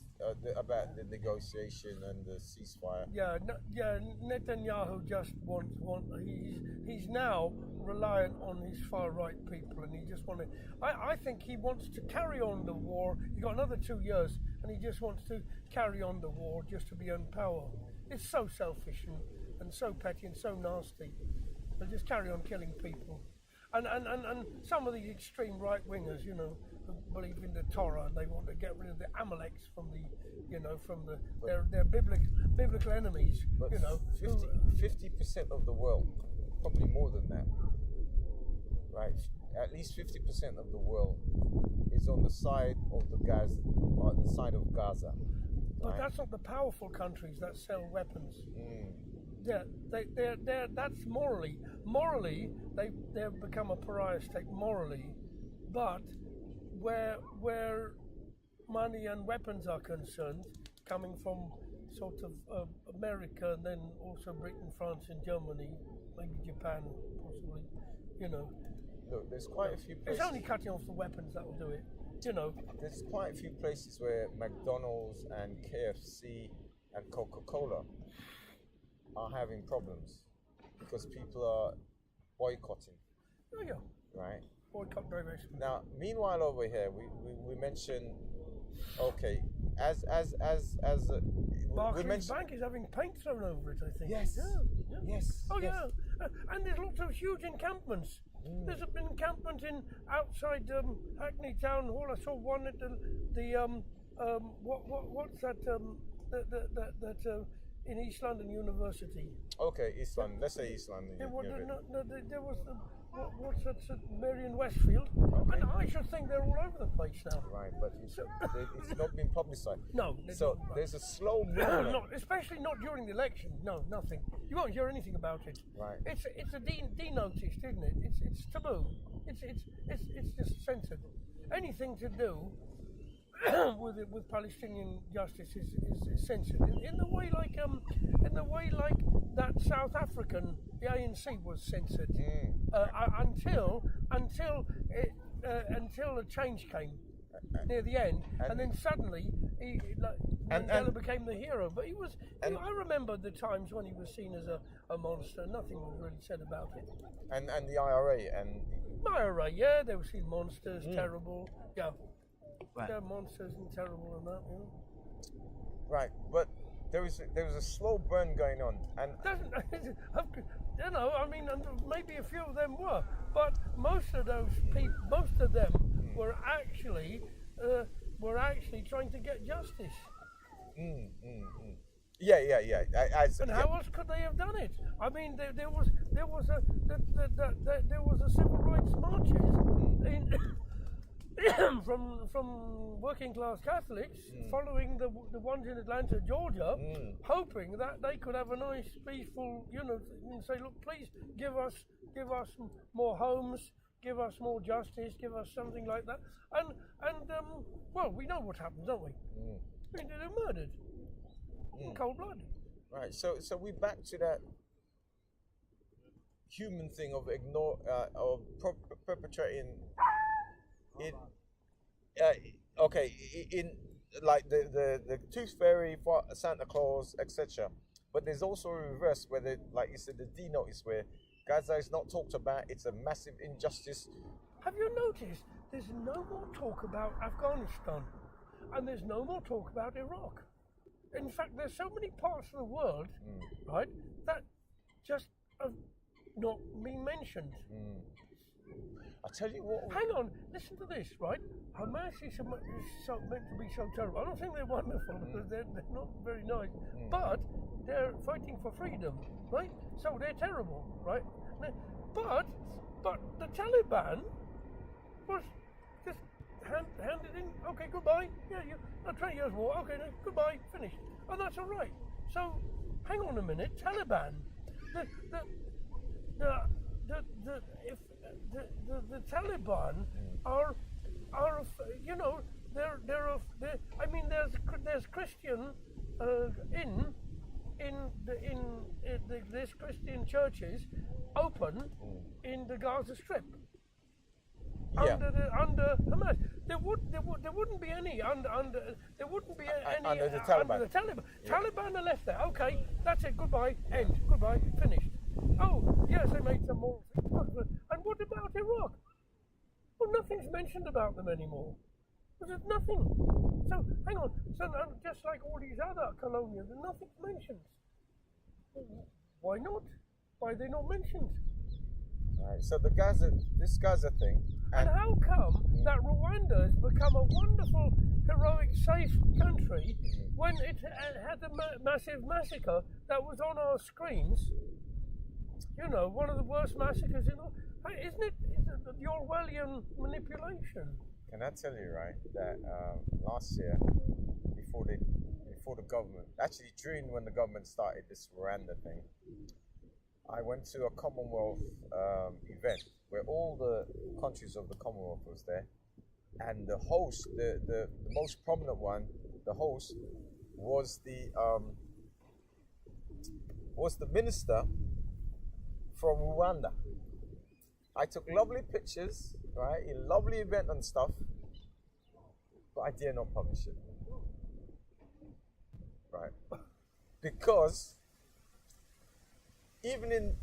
about the negotiation and the ceasefire? Yeah. Netanyahu just he's now reliant on his far right people, and he just wanted. I think he wants to carry on the war. He's got another 2 years, and he just wants to carry on the war just to be in power. It's so selfish and so petty and so nasty. They'll just carry on killing people. And some of these extreme right wingers, who believe in the Torah, and they want to get rid of the Amaleks from their biblical enemies. But 50% of the world, probably more than that, right? At least 50% of the world is on the side of the side of Gaza. But right? that's not the powerful countries that sell weapons. Yeah, that's morally they've become a pariah state morally, but where money and weapons are concerned, coming from sort of America, and then also Britain, France, and Germany, maybe Japan, possibly, Look, there's quite a few places. It's only cutting off the weapons that will do it, There's quite a few places where McDonald's and KFC and Coca-Cola are having problems because people are boycotting. Oh yeah. Right. Boycott derivation. Now, meanwhile, over here, we mentioned, okay, Barclays Bank is having paint thrown over it, I think. Yes. Yeah. Yes. Oh yes. yeah. And there's lots of huge encampments. There's an encampment outside Hackney Town Hall. I saw one at what's that in East London University. Okay, East London. Let's say East London. There was what's that? Marion Westfield. Okay. And I should think they're all over the place now. Right, but it's not been publicised. No. So there's a slow movement. Especially not during the election. No, nothing. You won't hear anything about it. Right. It's a denoticed, isn't it? It's taboo. It's just censored. Anything to do with Palestinian justice is censored in the way like that South African, the ANC was censored until a change came near the end, and then suddenly Mandela became the hero. But I remember the times when he was seen as a monster. Nothing was really said about it. And the IRA yeah, they were seen monsters, terrible, yeah. Right. They're monsters and terrible and that, Right, but there was a slow burn going on, and maybe a few of them were, but most of them were actually trying to get justice. Yeah. And how else could they have done it? I mean, there was a civil rights marches from working class Catholics following the ones in Atlanta, Georgia, hoping that they could have a nice, peaceful, and say, look, please give us more homes, give us more justice, give us something like that. And well, we know what happens, don't we? I mean, they're murdered in cold blood. Right. So we're back to that human thing of perpetrating in in like the Tooth Fairy, Santa Claus, etc. But there's also a reverse where like you said, the D notice where Gaza is not talked about. It's a massive injustice. Have you noticed there's no more talk about Afghanistan and there's no more talk about Iraq? In fact, there's so many parts of the world, right, that just have not been mentioned. I tell you what. Hang on, listen to this, right? Hamas is meant to be so terrible. I don't think they're wonderful because they're not very nice, but they're fighting for freedom, right? So they're terrible, right? But the Taliban was just handed in. Okay, goodbye. Yeah, 20 years war. Okay, no, goodbye. Finished. Oh, that's all right. So, hang on a minute. Taliban. The Taliban are I mean, there's Christian there's Christian churches open in the Gaza Strip. Under Hamas, there wouldn't be any under the Taliban. Taliban are left there. Okay, that's it. Goodbye. End. Goodbye. Finished. Oh yes, they made some more. And what about Iraq? Well, nothing's mentioned about them anymore. There's nothing. So hang on. So just like all these other colonials, nothing's mentioned. Why not? Why are they not mentioned? Right. So this Gaza thing. And how come that Rwanda has become a wonderful, heroic, safe country when it had a massive massacre that was on our screens? One of the worst massacres in all. Isn't it the Orwellian manipulation? Can I tell you, right, that last year, before the government, actually during when the government started this Rwanda thing, I went to a Commonwealth event where all the countries of the Commonwealth was there, and the host, the most prominent one, the host was the minister from Rwanda. I took lovely pictures, right, a lovely event and stuff, but I dare not publish it, right, because even in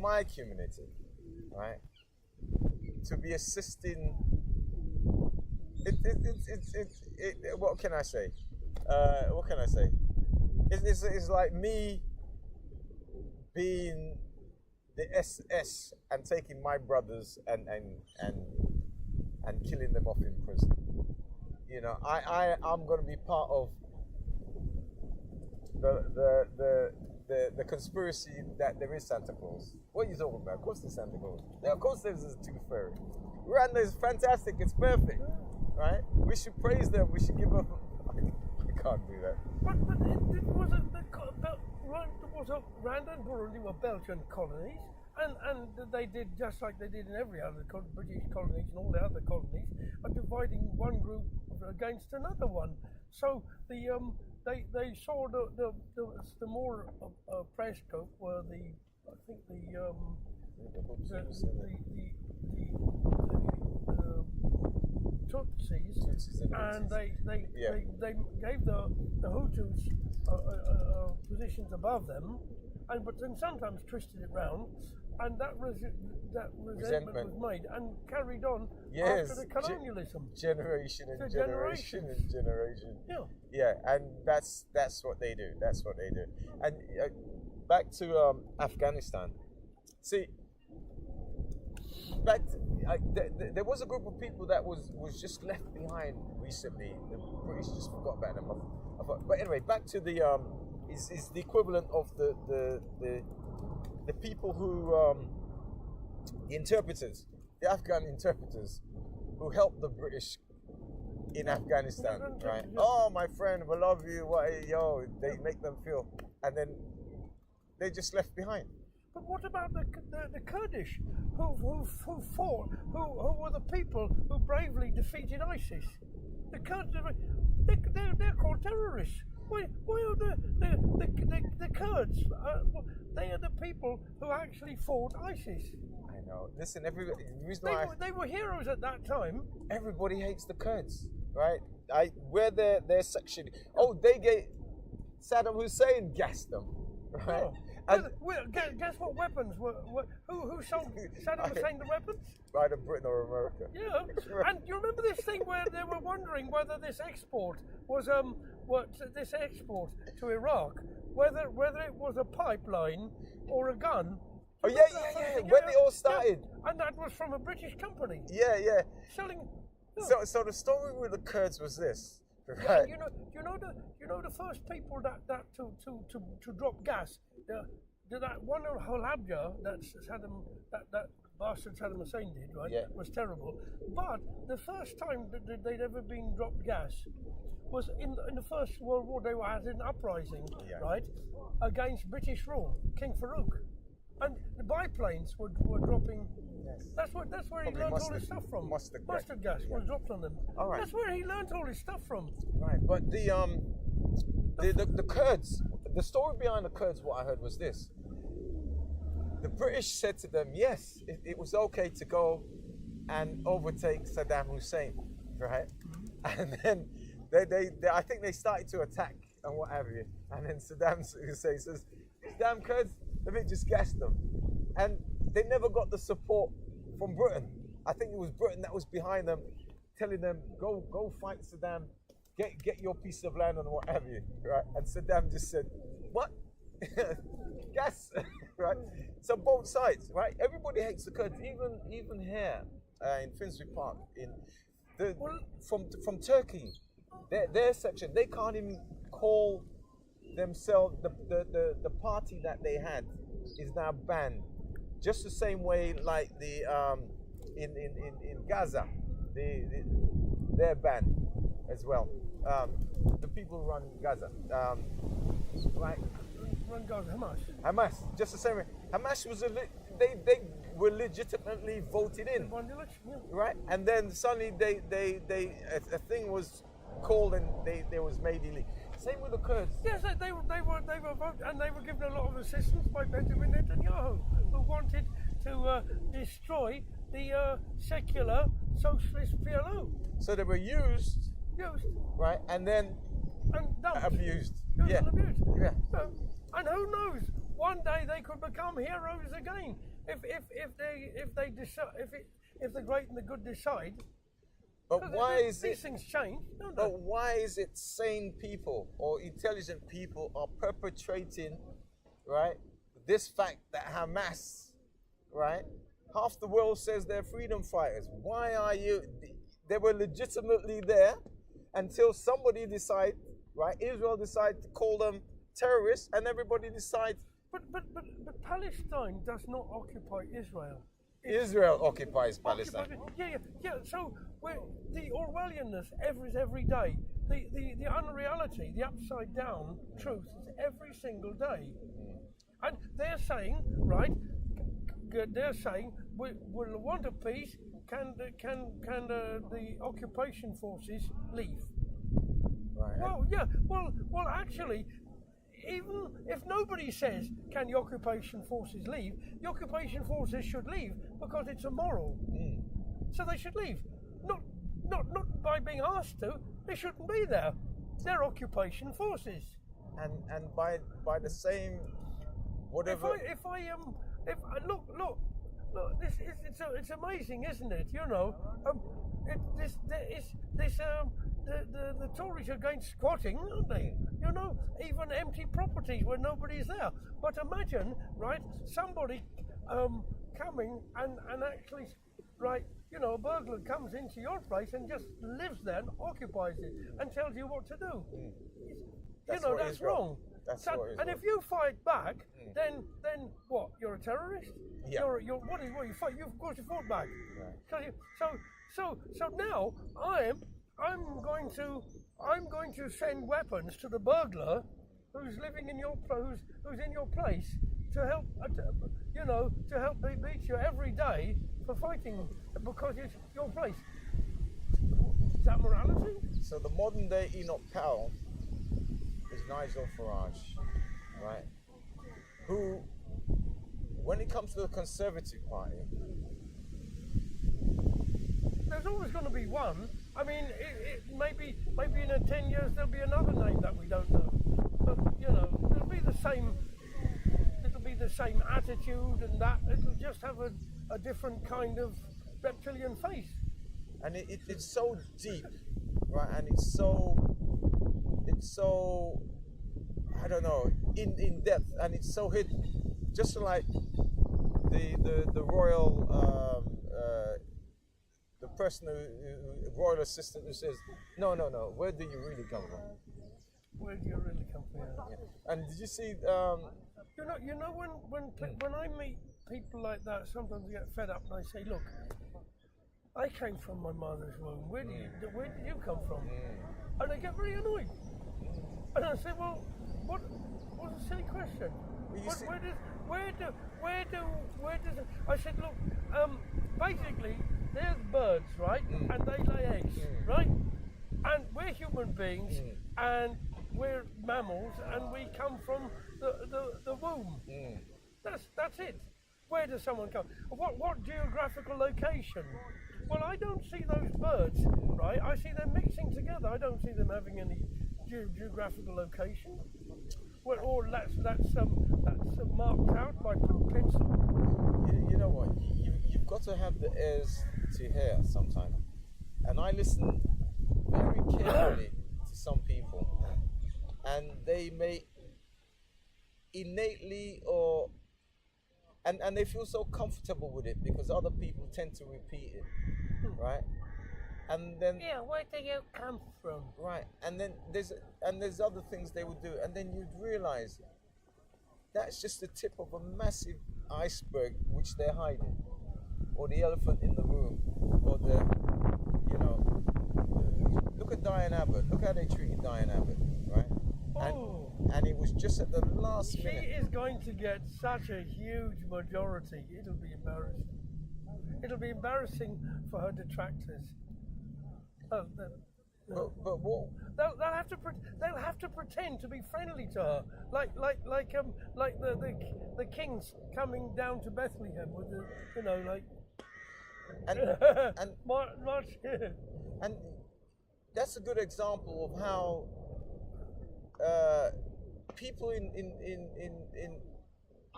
my community, right, to be assisting, what can I say? It's like me being the SS and taking my brothers and killing them off in prison. I'm going to be part of the conspiracy that there is Santa Claus. What are you talking about? Of course there's Santa Claus. Yeah, of course there's a Tooth Fairy. Rwanda is fantastic. It's perfect, right? We should praise them. We should give them. I can't do that. But Rwanda and Burundi were Belgian colonies, and they did just like they did in every other British colonies and all the other colonies, are dividing one group against another one. So they saw the more oppressed group were the Tutsis, and they gave the Hutus positions above them, but then sometimes twisted it round, and that resentment was made and carried on after the colonialism. Generation and generation and generation. Yeah, and that's what they do. That's what they do. And back to Afghanistan. See, there was a group of people that was just left behind recently. The British just forgot about them. But anyway, back to the is the equivalent of the people who the interpreters the Afghan interpreters who helped the British in Afghanistan, right? Oh, my friend, we love you. Yo, they make them feel, and then they just left behind. But what about the Kurdish who fought, who were the people who bravely defeated ISIS? The Kurds, they're called terrorists. Why are the Kurds? They are the people who actually fought ISIS. I know. Listen, the reason they were heroes at that time. Everybody hates the Kurds, right? We're their section. Oh, they gave Saddam Hussein gassed them, right? Oh. Guess what weapons who sold Saddam Hussein the weapons? Either Britain or America. Yeah, and you remember this thing where they were wondering whether this export was this export to Iraq, whether it was a pipeline or a gun. Oh yeah. When it all started, and that was from a British company. Yeah. Selling. Yeah. So the story with the Kurds was this. Right. You know the first people that to drop gas. That one of Halabja that bastard Saddam Hussein did, right? Yeah. Was terrible. But the first time that they'd ever been dropped gas was in the First World War. They had an uprising, right, against British rule, King Farouk, and the biplanes were dropping. Yes. That's where he learned all his stuff from. Mustard gas was dropped on them. All right. That's where he learned all his stuff from. Right, but the Kurds, the story behind the Kurds, what I heard was this. The British said to them, yes, it was okay to go and overtake Saddam Hussein, right? And then they I think they started to attack and what have you. And then Saddam Hussein says, damn Kurds, let me just gas them. And they never got the support from Britain. I think it was Britain that was behind them, telling them, go fight Saddam, get your piece of land and what have you, right? And Saddam just said, what? Gas, right? So both sides, right? Everybody hates the Kurds, even here in Finsbury Park, from Turkey, their section, they can't even call themselves the party that they had is now banned. Just the same way like the in Gaza, they're banned as well. The people who run Gaza, right? Run Gaza, Hamas, just the same way. Hamas was they were legitimately voted in, right? And then suddenly a thing was called and they was made illegal. Same with the Kurds. Yes, they were voted, and they were given a lot of assistance by Benjamin Netanyahu, who wanted to destroy the secular socialist PLO. So they were used, right, and then abused. And abused. And who knows? One day they could become heroes again if the great and the good decide. But why is these things change? But why is it sane people or intelligent people are perpetrating, right, this fact that Hamas, right, half the world says they're freedom fighters. Why are you? They were legitimately there until somebody decide, right? Israel decide to call them terrorists, and everybody decides. But Palestine does not occupy Israel. Israel occupies Palestine. Yeah. So the Orwellianness every day, the unreality, the upside down truth is every single day, and they're saying, right? They're saying we'll want a peace. Can the occupation forces leave? Right. Well, yeah. Well, actually, even if nobody says, can the occupation forces leave, the occupation forces should leave because it's immoral. So they should leave. Not by being asked to. They shouldn't be there. They're occupation forces. And by the same whatever. If I look, it's amazing, isn't it? You know, the Tories are against squatting, aren't they? You know, even empty properties where nobody's there. But imagine, right, somebody coming and actually, right, you know, a burglar comes into your place and just lives there and occupies it and tells you what to do. That's wrong. That's So, what it is. and if you fight back, then what? You're a terrorist. Yeah. You're what is what you fight? You've got to fought back. Right. So now I'm going to send weapons to the burglar who's living in your who's in your place to help to help beat you every day for fighting because it's your place. Is that morality? So the modern day Enoch Powell is Nigel Farage, right? Who, when it comes to the Conservative Party, There's always going to be one. I mean, maybe in 10 years there'll be another name that we don't know. But it'll be the same. It'll be the same attitude, and that it'll just have a different kind of reptilian face. and it's so deep, right? And it's so I don't know, in depth, and it's so hidden. Just like the royal the person who royal assistant who says no, where do you really come from? Where do you really come from? Yeah. And did you see You know when I meet people like that, sometimes I get fed up and I say, look, I came from my mother's womb. Where did you come from? And they get very annoyed. And I say, well, what's a silly question? Where does I said, look, basically there's birds, right? And they lay eggs, right? And we're human beings, and we're mammals, and we come from the womb. That's it. Where does someone come? What geographical location? Well, I don't see those birds, right? I see them mixing together. I don't see them having any geographical location. Well, or that's marked out by pencil. you know what? You've got to have the ears to hear sometimes. And I listen very carefully to some people, and they may innately and they feel so comfortable with it because other people tend to repeat it, right? And then Where do you come from? right, and then there's other things they would do, and then you'd realize that's just the tip of a massive iceberg which they're hiding, or the elephant in the room, or look at Diane Abbott. Look how they treated Diane Abbott, right? And it was just at the last minute. She is going to get such a huge majority. It'll be embarrassing. It'll be embarrassing for her detractors. But what? They'll have to pretend to be friendly to her, like the kings coming down to Bethlehem with the And March. and that's a good example of how people in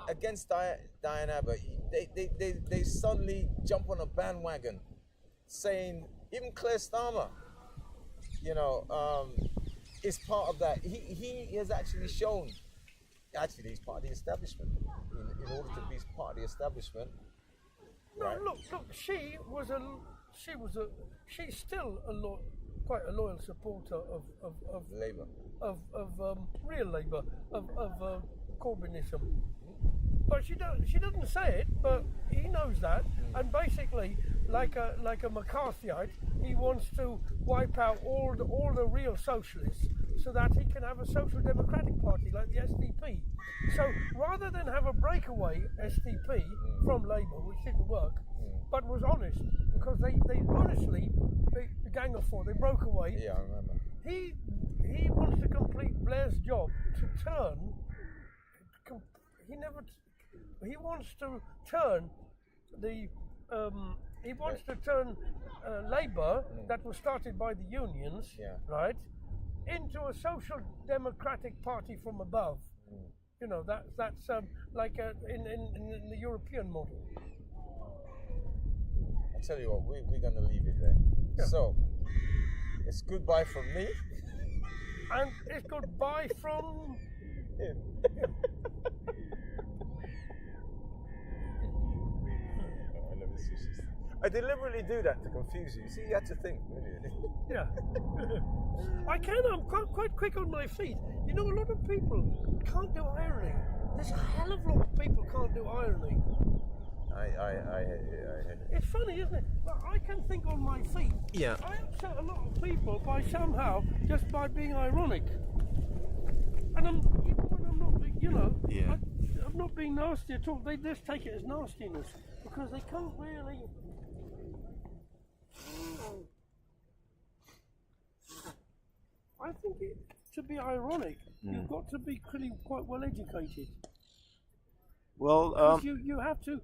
against Diane Abbott, they suddenly jump on a bandwagon, saying even Claire Starmer, is part of that. He has actually shown, he's part of the establishment. In order to be part of the establishment. No, Right. look. She's still quite a loyal supporter of Labour. of real Labour, of Corbynism. But she doesn't say it, but he knows that. And basically, like a McCarthyite, he wants to wipe out all the real socialists so that he can have a social democratic party like the SDP. So rather than have a breakaway SDP from Labour, which didn't work, but was honest, because they honestly, the Gang of Four, they broke away. Yeah, I remember. He wants to complete Blair's job to turn. He wants to turn the. He wants to turn Labour, that was started by the unions, right, into a social democratic party from above. That's like in the European model. I tell you what, we're going to leave it there. Yeah. So, it's goodbye from me. And it's goodbye from Him. I love his sushi. I deliberately do that to confuse you. See, you had to think. Didn't you? Yeah. I can. I'm quite quick on my feet. You know, a lot of people can't do irony. There's a hell of a lot of people can't do irony. I It's funny, isn't it? But I can think on my feet. Yeah. I upset a lot of people by somehow just by being ironic. And even when I'm not, you know, Yeah. I'm not being nasty at all. They just take it as nastiness because they can't really. I think to be ironic, you've got to be really quite well educated. Well, You have to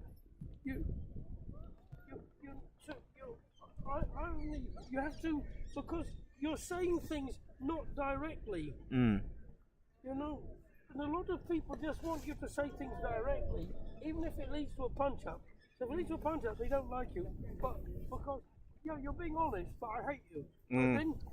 irony, you have to, because you're saying things not directly. You know, and a lot of people just want you to say things directly, even if it leads to a punch up. So if it leads to a punch up, they don't like you, but because you're being honest, but I hate you. But then if